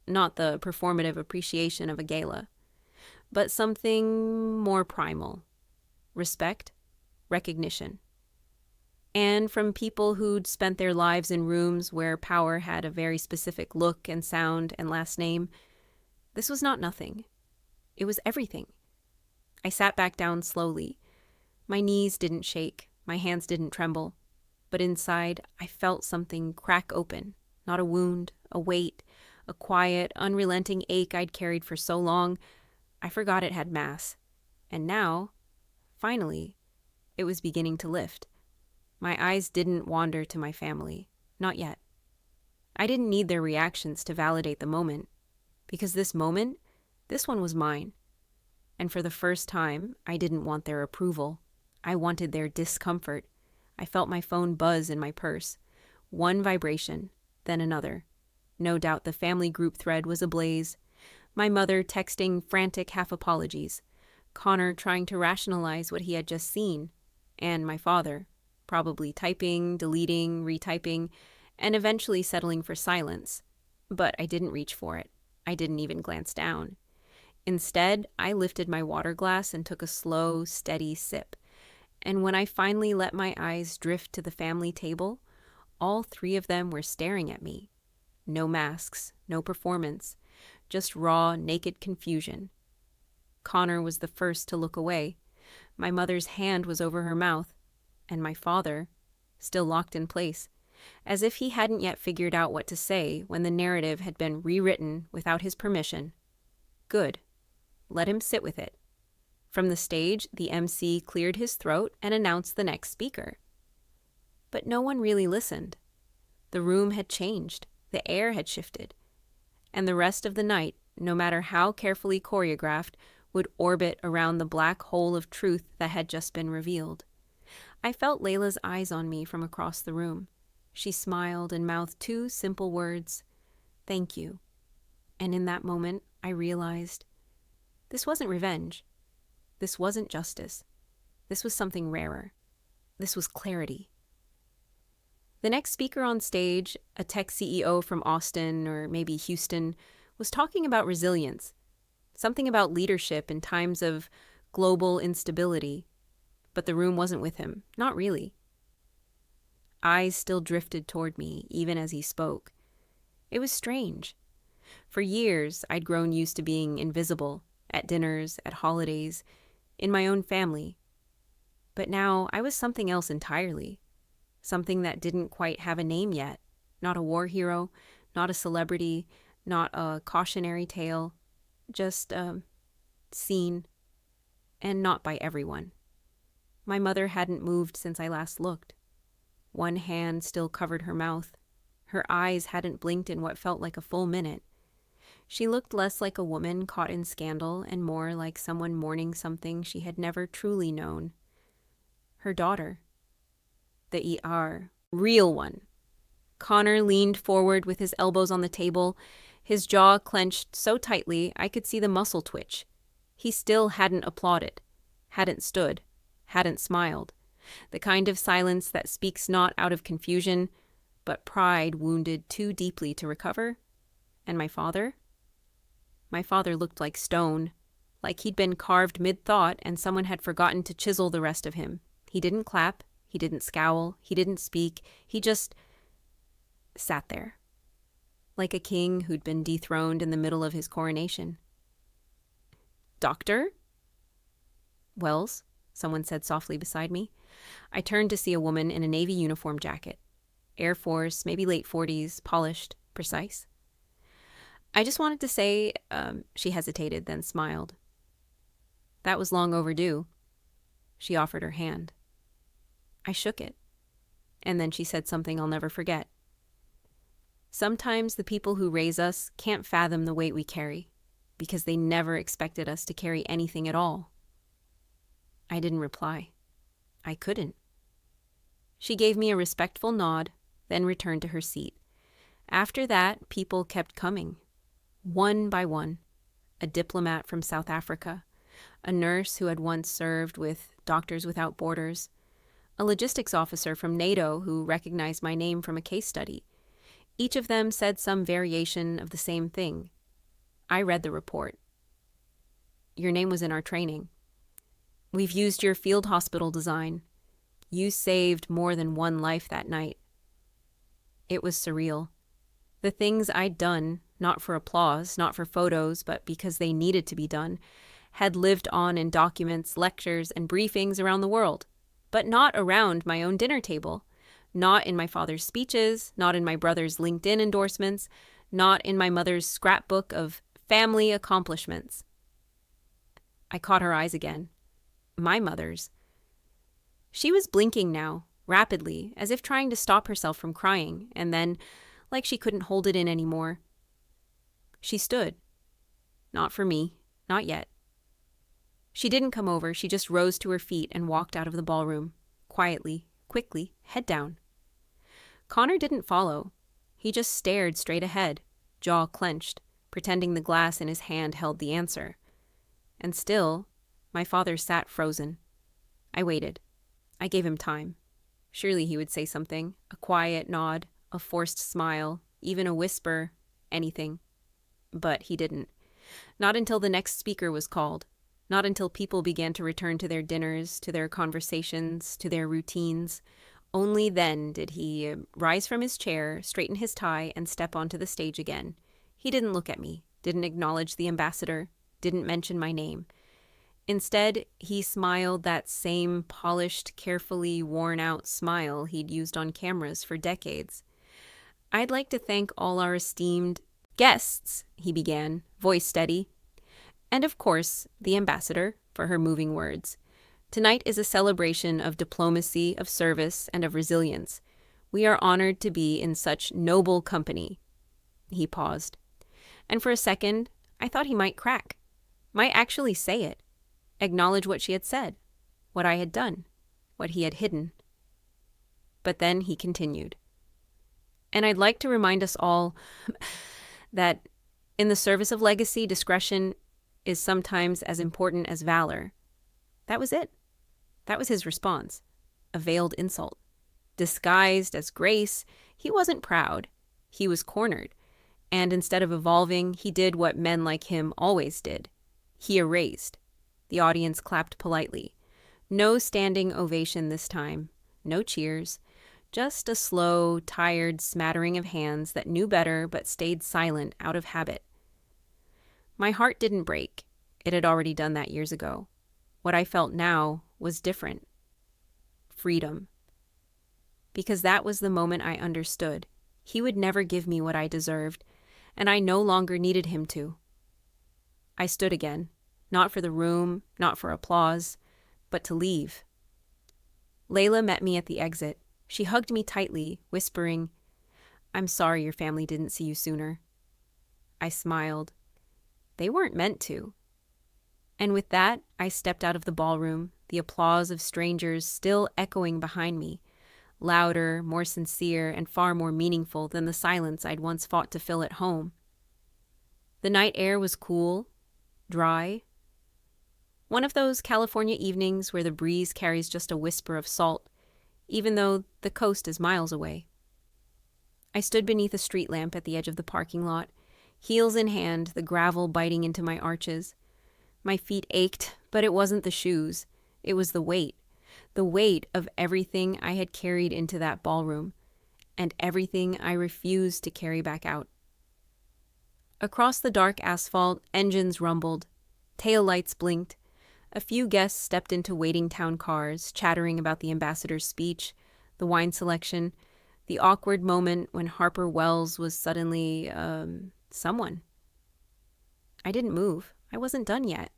Not the performative appreciation of a gala. But something more primal. Respect, recognition. And from people who'd spent their lives in rooms where power had a very specific look and sound and last name, this was not nothing. It was everything. I sat back down slowly. My knees didn't shake, my hands didn't tremble, but inside I felt something crack open, not a wound, a weight, a quiet, unrelenting ache I'd carried for so long, I forgot it had mass. And now, finally, it was beginning to lift. My eyes didn't wander to my family, not yet. I didn't need their reactions to validate the moment, because this moment, this one was mine. And for the first time, I didn't want their approval. I wanted their discomfort. I felt my phone buzz in my purse. One vibration, then another. No doubt the family group thread was ablaze. My mother texting frantic half-apologies. Connor trying to rationalize what he had just seen. And my father, probably typing, deleting, retyping, and eventually settling for silence. But I didn't reach for it. I didn't even glance down. Instead, I lifted my water glass and took a slow, steady sip. And when I finally let my eyes drift to the family table, all three of them were staring at me. No masks, no performance, just raw, naked confusion. Connor was the first to look away. My mother's hand was over her mouth, and my father, still locked in place, as if he hadn't yet figured out what to say when the narrative had been rewritten without his permission. Good. Let him sit with it. From the stage, the MC cleared his throat and announced the next speaker. But no one really listened. The room had changed. The air had shifted. And the rest of the night, no matter how carefully choreographed, would orbit around the black hole of truth that had just been revealed. I felt Layla's eyes on me from across the room. She smiled and mouthed two simple words, "Thank you." And in that moment, I realized this wasn't revenge. This wasn't justice. This was something rarer. This was clarity. The next speaker on stage, a tech CEO from Austin or maybe Houston, was talking about resilience, something about leadership in times of global instability. But the room wasn't with him, not really. Eyes still drifted toward me, even as he spoke. It was strange. For years, I'd grown used to being invisible, at dinners, at holidays, in my own family. But now I was something else entirely. Something that didn't quite have a name yet. Not a war hero, not a celebrity, not a cautionary tale. Just seen, and not by everyone. My mother hadn't moved since I last looked. One hand still covered her mouth. Her eyes hadn't blinked in what felt like a full minute. She looked less like a woman caught in scandal and more like someone mourning something she had never truly known. Her daughter. The ER. Real one. Connor leaned forward with his elbows on the table, his jaw clenched so tightly I could see the muscle twitch. He still hadn't applauded, hadn't stood, hadn't smiled. The kind of silence that speaks not out of confusion, but pride wounded too deeply to recover. And my father? My father looked like stone, like he'd been carved mid-thought and someone had forgotten to chisel the rest of him. He didn't clap, he didn't scowl, he didn't speak, he just sat there, like a king who'd been dethroned in the middle of his coronation. "Doctor?" "Wells," someone said softly beside me. I turned to see a woman in a Navy uniform jacket. Air Force, maybe late 40s, polished, precise. "I just wanted to say," she hesitated, then smiled. "That was long overdue." She offered her hand. I shook it. And then she said something I'll never forget. "Sometimes the people who raise us can't fathom the weight we carry, because they never expected us to carry anything at all." I didn't reply. I couldn't. She gave me a respectful nod, then returned to her seat. After that, people kept coming. One by one. A diplomat from South Africa, a nurse who had once served with Doctors Without Borders, a logistics officer from NATO who recognized my name from a case study. Each of them said some variation of the same thing. I read the report. "Your name was in our training. We've used your field hospital design. You saved more than one life that night." It was surreal. The things I'd done, not for applause, not for photos, but because they needed to be done, had lived on in documents, lectures, and briefings around the world, but not around my own dinner table, not in my father's speeches, not in my brother's LinkedIn endorsements, not in my mother's scrapbook of family accomplishments. I caught her eyes again. My mother's. She was blinking now, rapidly, as if trying to stop herself from crying, and then, like she couldn't hold it in anymore. She stood. Not for me, not yet. She didn't come over, she just rose to her feet and walked out of the ballroom, quietly, quickly, head down. Connor didn't follow. He just stared straight ahead, jaw clenched, pretending the glass in his hand held the answer. And still, my father sat frozen. I waited. I gave him time. Surely he would say something, a quiet nod, a forced smile, even a whisper, anything. But he didn't. Not until the next speaker was called. Not until people began to return to their dinners, to their conversations, to their routines. Only then did he rise from his chair, straighten his tie, and step onto the stage again. He didn't look at me, didn't acknowledge the ambassador, didn't mention my name. Instead, he smiled that same polished, carefully worn-out smile he'd used on cameras for decades. "I'd like to thank all our esteemed guests," he began, voice steady. "And of course, the ambassador, for her moving words. Tonight is a celebration of diplomacy, of service, and of resilience. We are honored to be in such noble company." He paused. And for a second, I thought he might crack. Might actually say it. Acknowledge what she had said, what I had done, what he had hidden. But then he continued. "And I'd like to remind us all that in the service of legacy, discretion is sometimes as important as valor." That was it. That was his response. A veiled insult. Disguised as grace, he wasn't proud. He was cornered. And instead of evolving, he did what men like him always did. He erased. The audience clapped politely. No standing ovation this time. No cheers. Just a slow, tired smattering of hands that knew better but stayed silent out of habit. My heart didn't break. It had already done that years ago. What I felt now was different. Freedom. Because that was the moment I understood. He would never give me what I deserved, and I no longer needed him to. I stood again, not for the room, not for applause, but to leave. Layla met me at the exit. She hugged me tightly, whispering, "I'm sorry your family didn't see you sooner." I smiled. They weren't meant to. And with that, I stepped out of the ballroom, the applause of strangers still echoing behind me, louder, more sincere, and far more meaningful than the silence I'd once fought to fill at home. The night air was cool, dry. One of those California evenings where the breeze carries just a whisper of salt, even though the coast is miles away. I stood beneath a street lamp at the edge of the parking lot, heels in hand, the gravel biting into my arches. My feet ached, but it wasn't the shoes. It was the weight of everything I had carried into that ballroom, and everything I refused to carry back out. Across the dark asphalt, engines rumbled, taillights blinked. A few guests stepped into waiting town cars, chattering about the ambassador's speech, the wine selection, the awkward moment when Harper Wells was suddenly, someone. I didn't move. I wasn't done yet.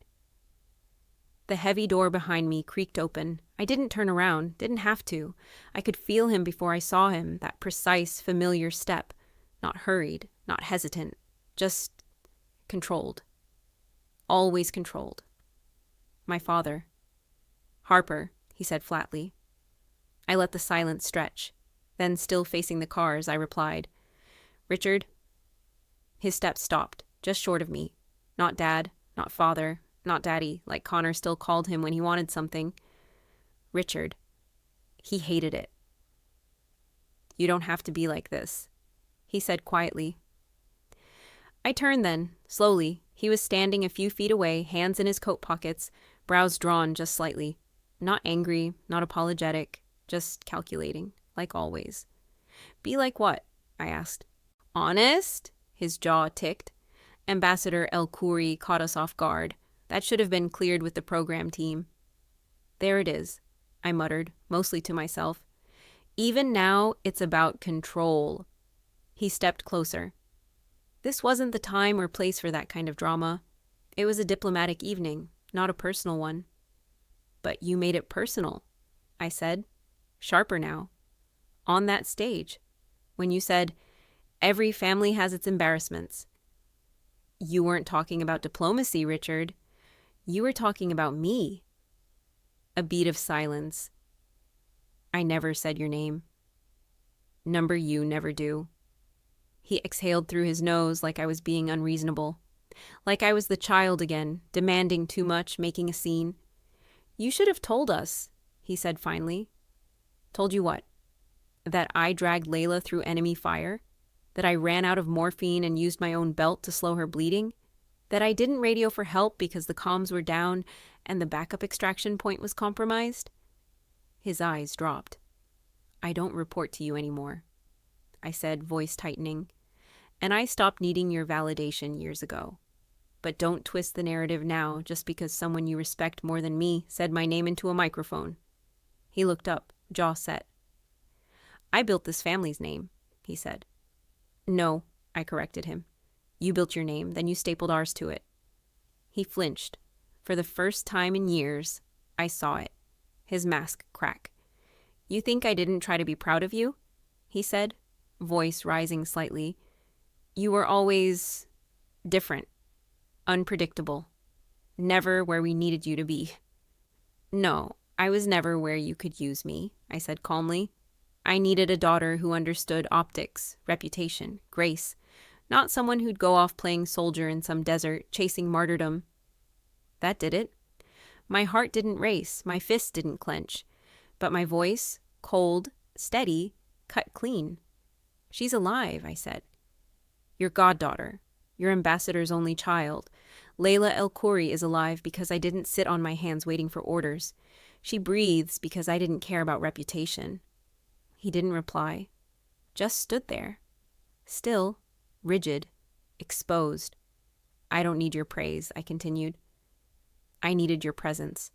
The heavy door behind me creaked open. I didn't turn around, didn't have to. I could feel him before I saw him, that precise, familiar step. Not hurried, not hesitant, just controlled. Always controlled. My father. "Harper," he said flatly. I let the silence stretch. Then, still facing the cars, I replied, "Richard." His steps stopped, just short of me. Not Dad, not Father, not Daddy, like Connor still called him when he wanted something. Richard. He hated it. "You don't have to be like this," he said quietly. I turned then, slowly. He was standing a few feet away, hands in his coat pockets, brows drawn just slightly. Not angry, not apologetic, just calculating, like always. "Be like what?" I asked. "Honest?" His jaw ticked. Ambassador El Khoury caught us off guard. That should have been cleared with the program team. "There it is," I muttered, mostly to myself. "Even now, it's about control." He stepped closer. This wasn't the time or place for that kind of drama. It was a diplomatic evening, not a personal one. "But you made it personal," I said, sharper now. "On that stage, when you said, 'Every family has its embarrassments.' You weren't talking about diplomacy, Richard. You were talking about me." A beat of silence. I never said your name. Number you never do. He exhaled through his nose like I was being unreasonable. Like I was the child again, demanding too much, making a scene. You should have told us, he said finally. Told you what? That I dragged Layla through enemy fire? That I ran out of morphine and used my own belt to slow her bleeding? That I didn't radio for help because the comms were down and the backup extraction point was compromised? His eyes dropped. I don't report to you anymore, I said, voice tightening. And I stopped needing your validation years ago. But don't twist the narrative now just because someone you respect more than me said my name into a microphone. He looked up, jaw set. I built this family's name, he said. No, I corrected him. You built your name, then you stapled ours to it. He flinched. For the first time in years, I saw it. His mask crack. You think I didn't try to be proud of you? He said, voice rising slightly. You were always different, unpredictable, never where we needed you to be. No, I was never where you could use me, I said calmly. I needed a daughter who understood optics, reputation, grace, not someone who'd go off playing soldier in some desert, chasing martyrdom. That did it. My heart didn't race, my fists didn't clench, but my voice, cold, steady, cut clean. She's alive, I said. Your goddaughter, your ambassador's only child. Layla El-Khoury is alive because I didn't sit on my hands waiting for orders. She breathes because I didn't care about reputation. He didn't reply, just stood there, still, rigid, exposed. I don't need your praise, I continued. I needed your presence.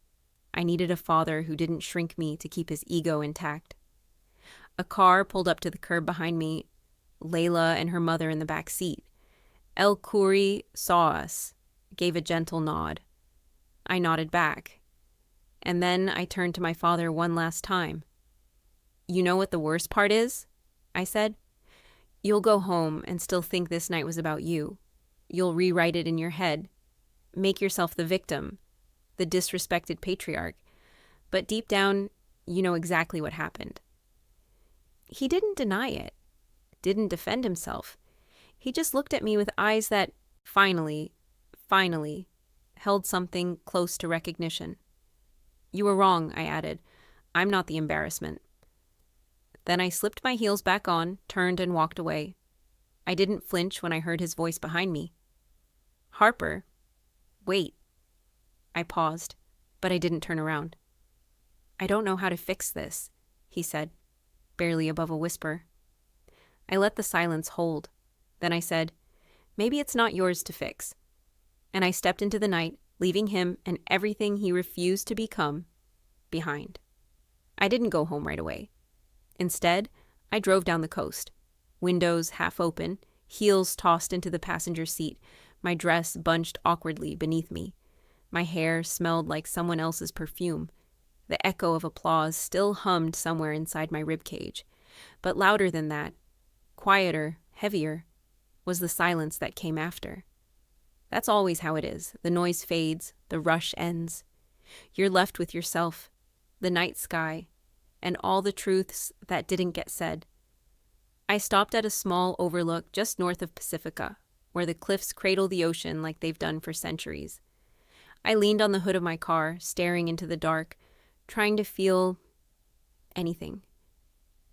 I needed a father who didn't shrink me to keep his ego intact. A car pulled up to the curb behind me, Layla and her mother in the back seat. El-Khoury saw us, gave a gentle nod. I nodded back. And then I turned to my father one last time. You know what the worst part is? I said. You'll go home and still think this night was about you. You'll rewrite it in your head. Make yourself the victim, the disrespected patriarch. But deep down, you know exactly what happened. He didn't deny it, didn't defend himself. He just looked at me with eyes that finally, held something close to recognition. You were wrong, I added. I'm not the embarrassment. Then I slipped my heels back on, turned and walked away. I didn't flinch when I heard his voice behind me. Harper, wait. I paused, but I didn't turn around. I don't know how to fix this, he said, barely above a whisper. I let the silence hold. Then I said, maybe it's not yours to fix. And I stepped into the night, leaving him and everything he refused to become behind. I didn't go home right away. Instead, I drove down the coast, windows half open, heels tossed into the passenger seat, my dress bunched awkwardly beneath me. My hair smelled like someone else's perfume. The echo of applause still hummed somewhere inside my ribcage. But louder than that, quieter, heavier, was the silence that came after. That's always how it is. The noise fades, the rush ends. You're left with yourself, the night sky, and all the truths that didn't get said. I stopped at a small overlook just north of Pacifica, where the cliffs cradle the ocean like they've done for centuries. I leaned on the hood of my car, staring into the dark, trying to feel anything.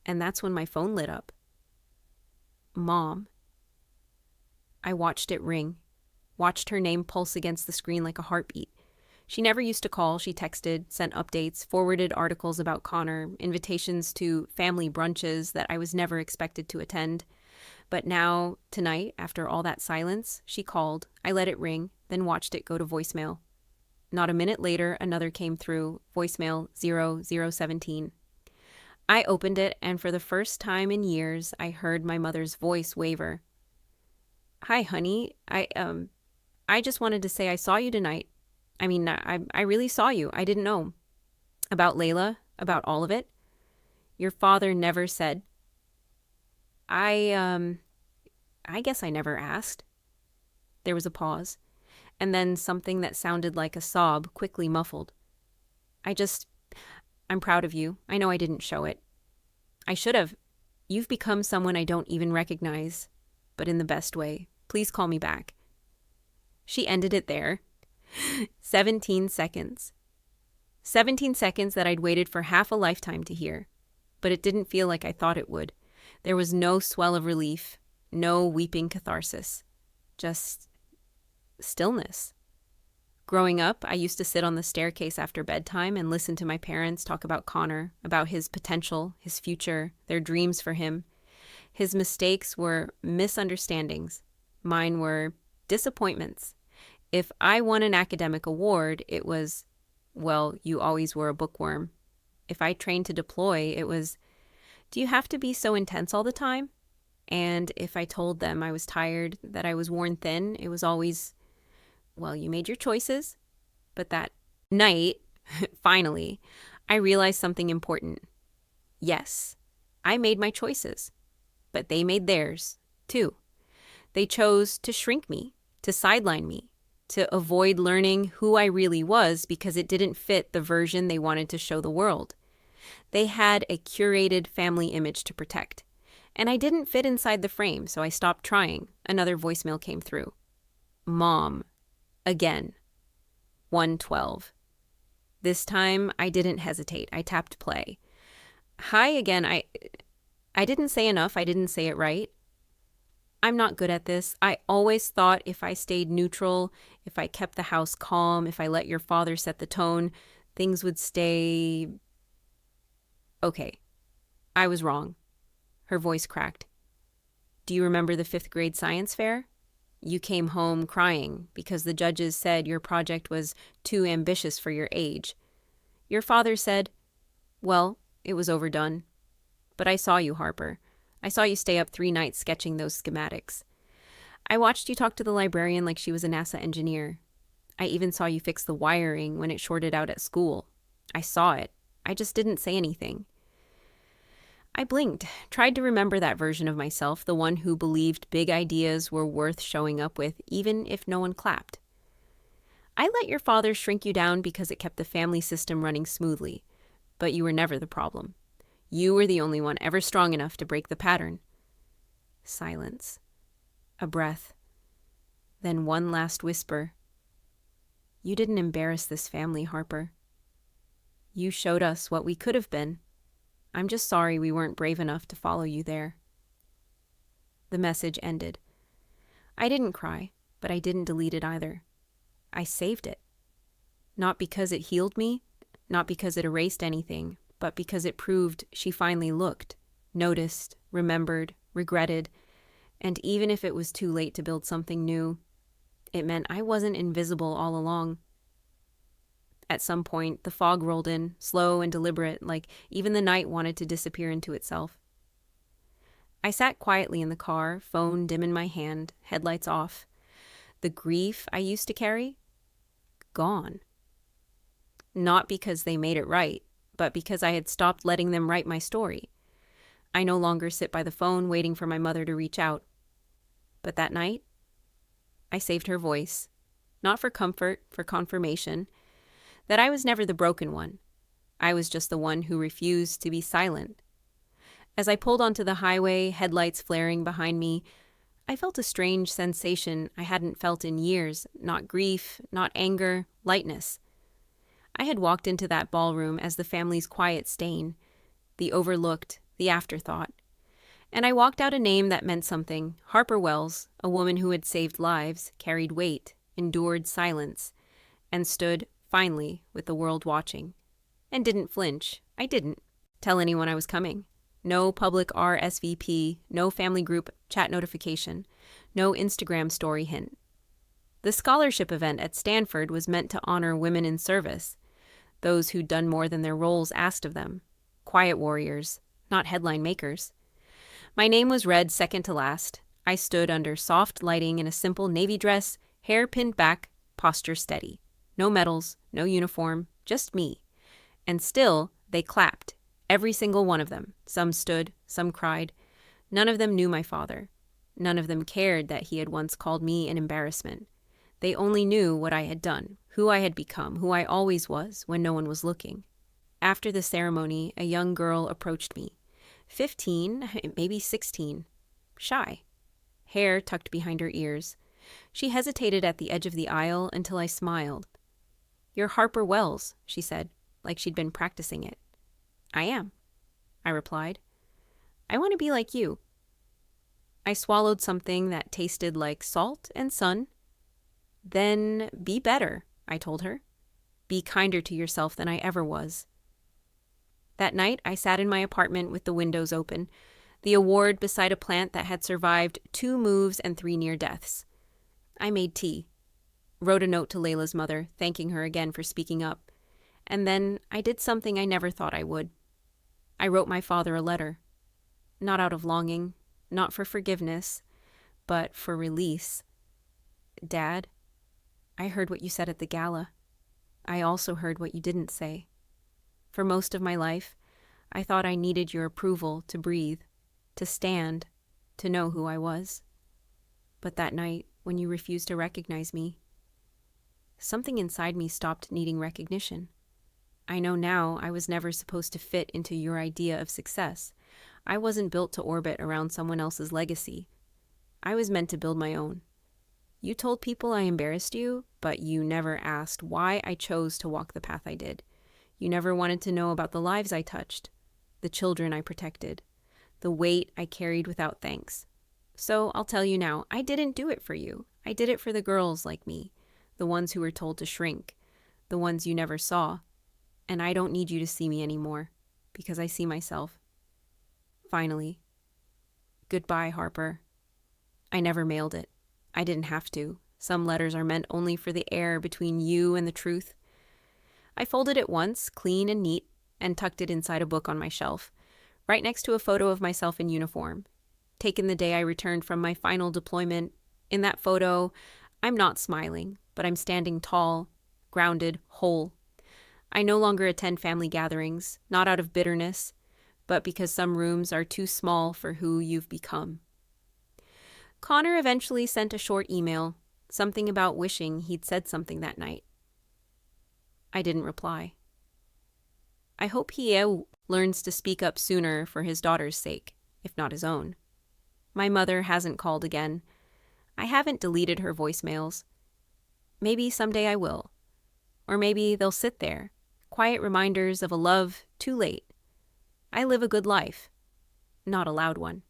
And that's when my phone lit up. Mom. I watched it ring, watched her name pulse against the screen like a heartbeat. She never used to call. She texted, sent updates, forwarded articles about Connor, invitations to family brunches that I was never expected to attend. But now, tonight, after all that silence, she called. I let it ring, then watched it go to voicemail. Not a minute later, another came through, voicemail 0017. I opened it, and for the first time in years, I heard my mother's voice waver. Hi, honey. I just wanted to say I saw you tonight. I really saw you. I didn't know. About Layla, about all of it. Your father never said. I guess I never asked. There was a pause, and then something that sounded like a sob quickly muffled. I'm proud of you. I know I didn't show it. I should have. You've become someone I don't even recognize, but in the best way. Please call me back." She ended it there. 17 seconds. 17 seconds that I'd waited for half a lifetime to hear. But it didn't feel like I thought it would. There was no swell of relief, no weeping catharsis. Just stillness. Growing up, I used to sit on the staircase after bedtime and listen to my parents talk about Connor, about his potential, his future, their dreams for him. His mistakes were misunderstandings. Mine were disappointments. If I won an academic award, it was, well, you always were a bookworm. If I trained to deploy, it was, do you have to be so intense all the time? And if I told them I was tired, that I was worn thin, it was always, well, you made your choices. But that night, finally, I realized something important. Yes, I made my choices, but they made theirs, too. They chose to shrink me, to sideline me, to avoid learning who I really was because it didn't fit the version they wanted to show the world. They had a curated family image to protect. And I didn't fit inside the frame, so I stopped trying. Another voicemail came through. Mom. Again. 112. This time, I didn't hesitate. I tapped play. Hi again. I didn't say enough. I didn't say it right. I'm not good at this. I always thought if I stayed neutral, if I kept the house calm, if I let your father set the tone, things would stay... Okay. I was wrong. Her voice cracked. Do you remember the 5th grade science fair? You came home crying because the judges said your project was too ambitious for your age. Your father said, well, it was overdone. But I saw you, Harper. I saw you stay up 3 nights sketching those schematics. I watched you talk to the librarian like she was a NASA engineer. I even saw you fix the wiring when it shorted out at school. I saw it. I just didn't say anything. I blinked, tried to remember that version of myself, the one who believed big ideas were worth showing up with, even if no one clapped. I let your father shrink you down because it kept the family system running smoothly, but you were never the problem. You were the only one ever strong enough to break the pattern. Silence. A breath. Then one last whisper. You didn't embarrass this family, Harper. You showed us what we could have been. I'm just sorry we weren't brave enough to follow you there. The message ended. I didn't cry, but I didn't delete it either. I saved it. Not because it healed me, not because it erased anything, but because it proved she finally looked, noticed, remembered, regretted, and even if it was too late to build something new, it meant I wasn't invisible all along. At some point, the fog rolled in, slow and deliberate, like even the night wanted to disappear into itself. I sat quietly in the car, phone dim in my hand, headlights off. The grief I used to carry? Gone. Not because they made it right, but because I had stopped letting them write my story. I no longer sit by the phone waiting for my mother to reach out. But that night, I saved her voice. Not for comfort, for confirmation. That I was never the broken one. I was just the one who refused to be silent. As I pulled onto the highway, headlights flaring behind me, I felt a strange sensation I hadn't felt in years. Not grief, not anger, lightness. I had walked into that ballroom as the family's quiet stain, the overlooked, the afterthought. And I walked out a name that meant something. Harper Wells, a woman who had saved lives, carried weight, endured silence, and stood finally, with the world watching. And didn't flinch. I didn't tell anyone I was coming. No public RSVP, no family group chat notification, no Instagram story hint. The scholarship event at Stanford was meant to honor women in service, those who'd done more than their roles asked of them. Quiet warriors, not headline makers. My name was read second to last. I stood under soft lighting in a simple navy dress, hair pinned back, posture steady. No medals, no uniform, just me. And still, they clapped. Every single one of them. Some stood, some cried. None of them knew my father. None of them cared that he had once called me an embarrassment. They only knew what I had done, who I had become, who I always was when no one was looking. After the ceremony, a young girl approached me. 15, maybe 16. Shy. Hair tucked behind her ears. She hesitated at the edge of the aisle until I smiled. "You're Harper Wells," she said, like she'd been practicing it. "I am," I replied. "I want to be like you." I swallowed something that tasted like salt and sun. "Then be better," I told her. "Be kinder to yourself than I ever was." That night, I sat in my apartment with the windows open, the award beside a plant that had survived 2 moves and 3 near deaths. I made tea, wrote a note to Layla's mother, thanking her again for speaking up, and then I did something I never thought I would. I wrote my father a letter. Not out of longing, not for forgiveness, but for release. "Dad, I heard what you said at the gala. I also heard what you didn't say. For most of my life, I thought I needed your approval to breathe, to stand, to know who I was. But that night, when you refused to recognize me, something inside me stopped needing recognition. I know now I was never supposed to fit into your idea of success. I wasn't built to orbit around someone else's legacy. I was meant to build my own. You told people I embarrassed you, but you never asked why I chose to walk the path I did. You never wanted to know about the lives I touched, the children I protected, the weight I carried without thanks. So I'll tell you now, I didn't do it for you. I did it for the girls like me, the ones who were told to shrink, the ones you never saw. And I don't need you to see me anymore, because I see myself. Finally. Goodbye, Harper. I never mailed it. I didn't have to. Some letters are meant only for the air between you and the truth. I folded it once, clean and neat, and tucked it inside a book on my shelf, right next to a photo of myself in uniform, taken the day I returned from my final deployment. In that photo, I'm not smiling, but I'm standing tall, grounded, whole. I no longer attend family gatherings, not out of bitterness, but because some rooms are too small for who you've become. Connor eventually sent a short email, something about wishing he'd said something that night. I didn't reply. I hope he learns to speak up sooner for his daughter's sake, if not his own. My mother hasn't called again. I haven't deleted her voicemails. Maybe someday I will. Or maybe they'll sit there, quiet reminders of a love too late. I live a good life. Not a loud one,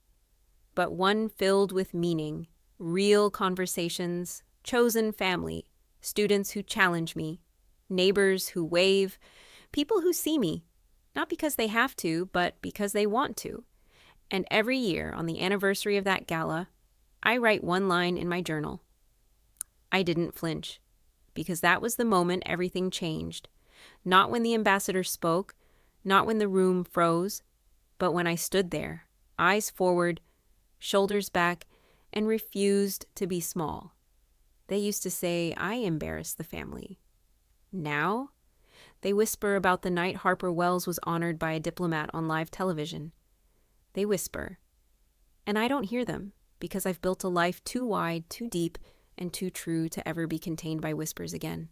but one filled with meaning, real conversations, chosen family, students who challenge me, neighbors who wave, people who see me, not because they have to, but because they want to. And every year, on the anniversary of that gala, I write one line in my journal. I didn't flinch, because that was the moment everything changed. Not when the ambassador spoke, not when the room froze, but when I stood there, eyes forward, shoulders back, and refused to be small. They used to say I embarrassed the family. Now, they whisper about the night Harper Wells was honored by a diplomat on live television. They whisper, and I don't hear them because I've built a life too wide, too deep, and too true to ever be contained by whispers again.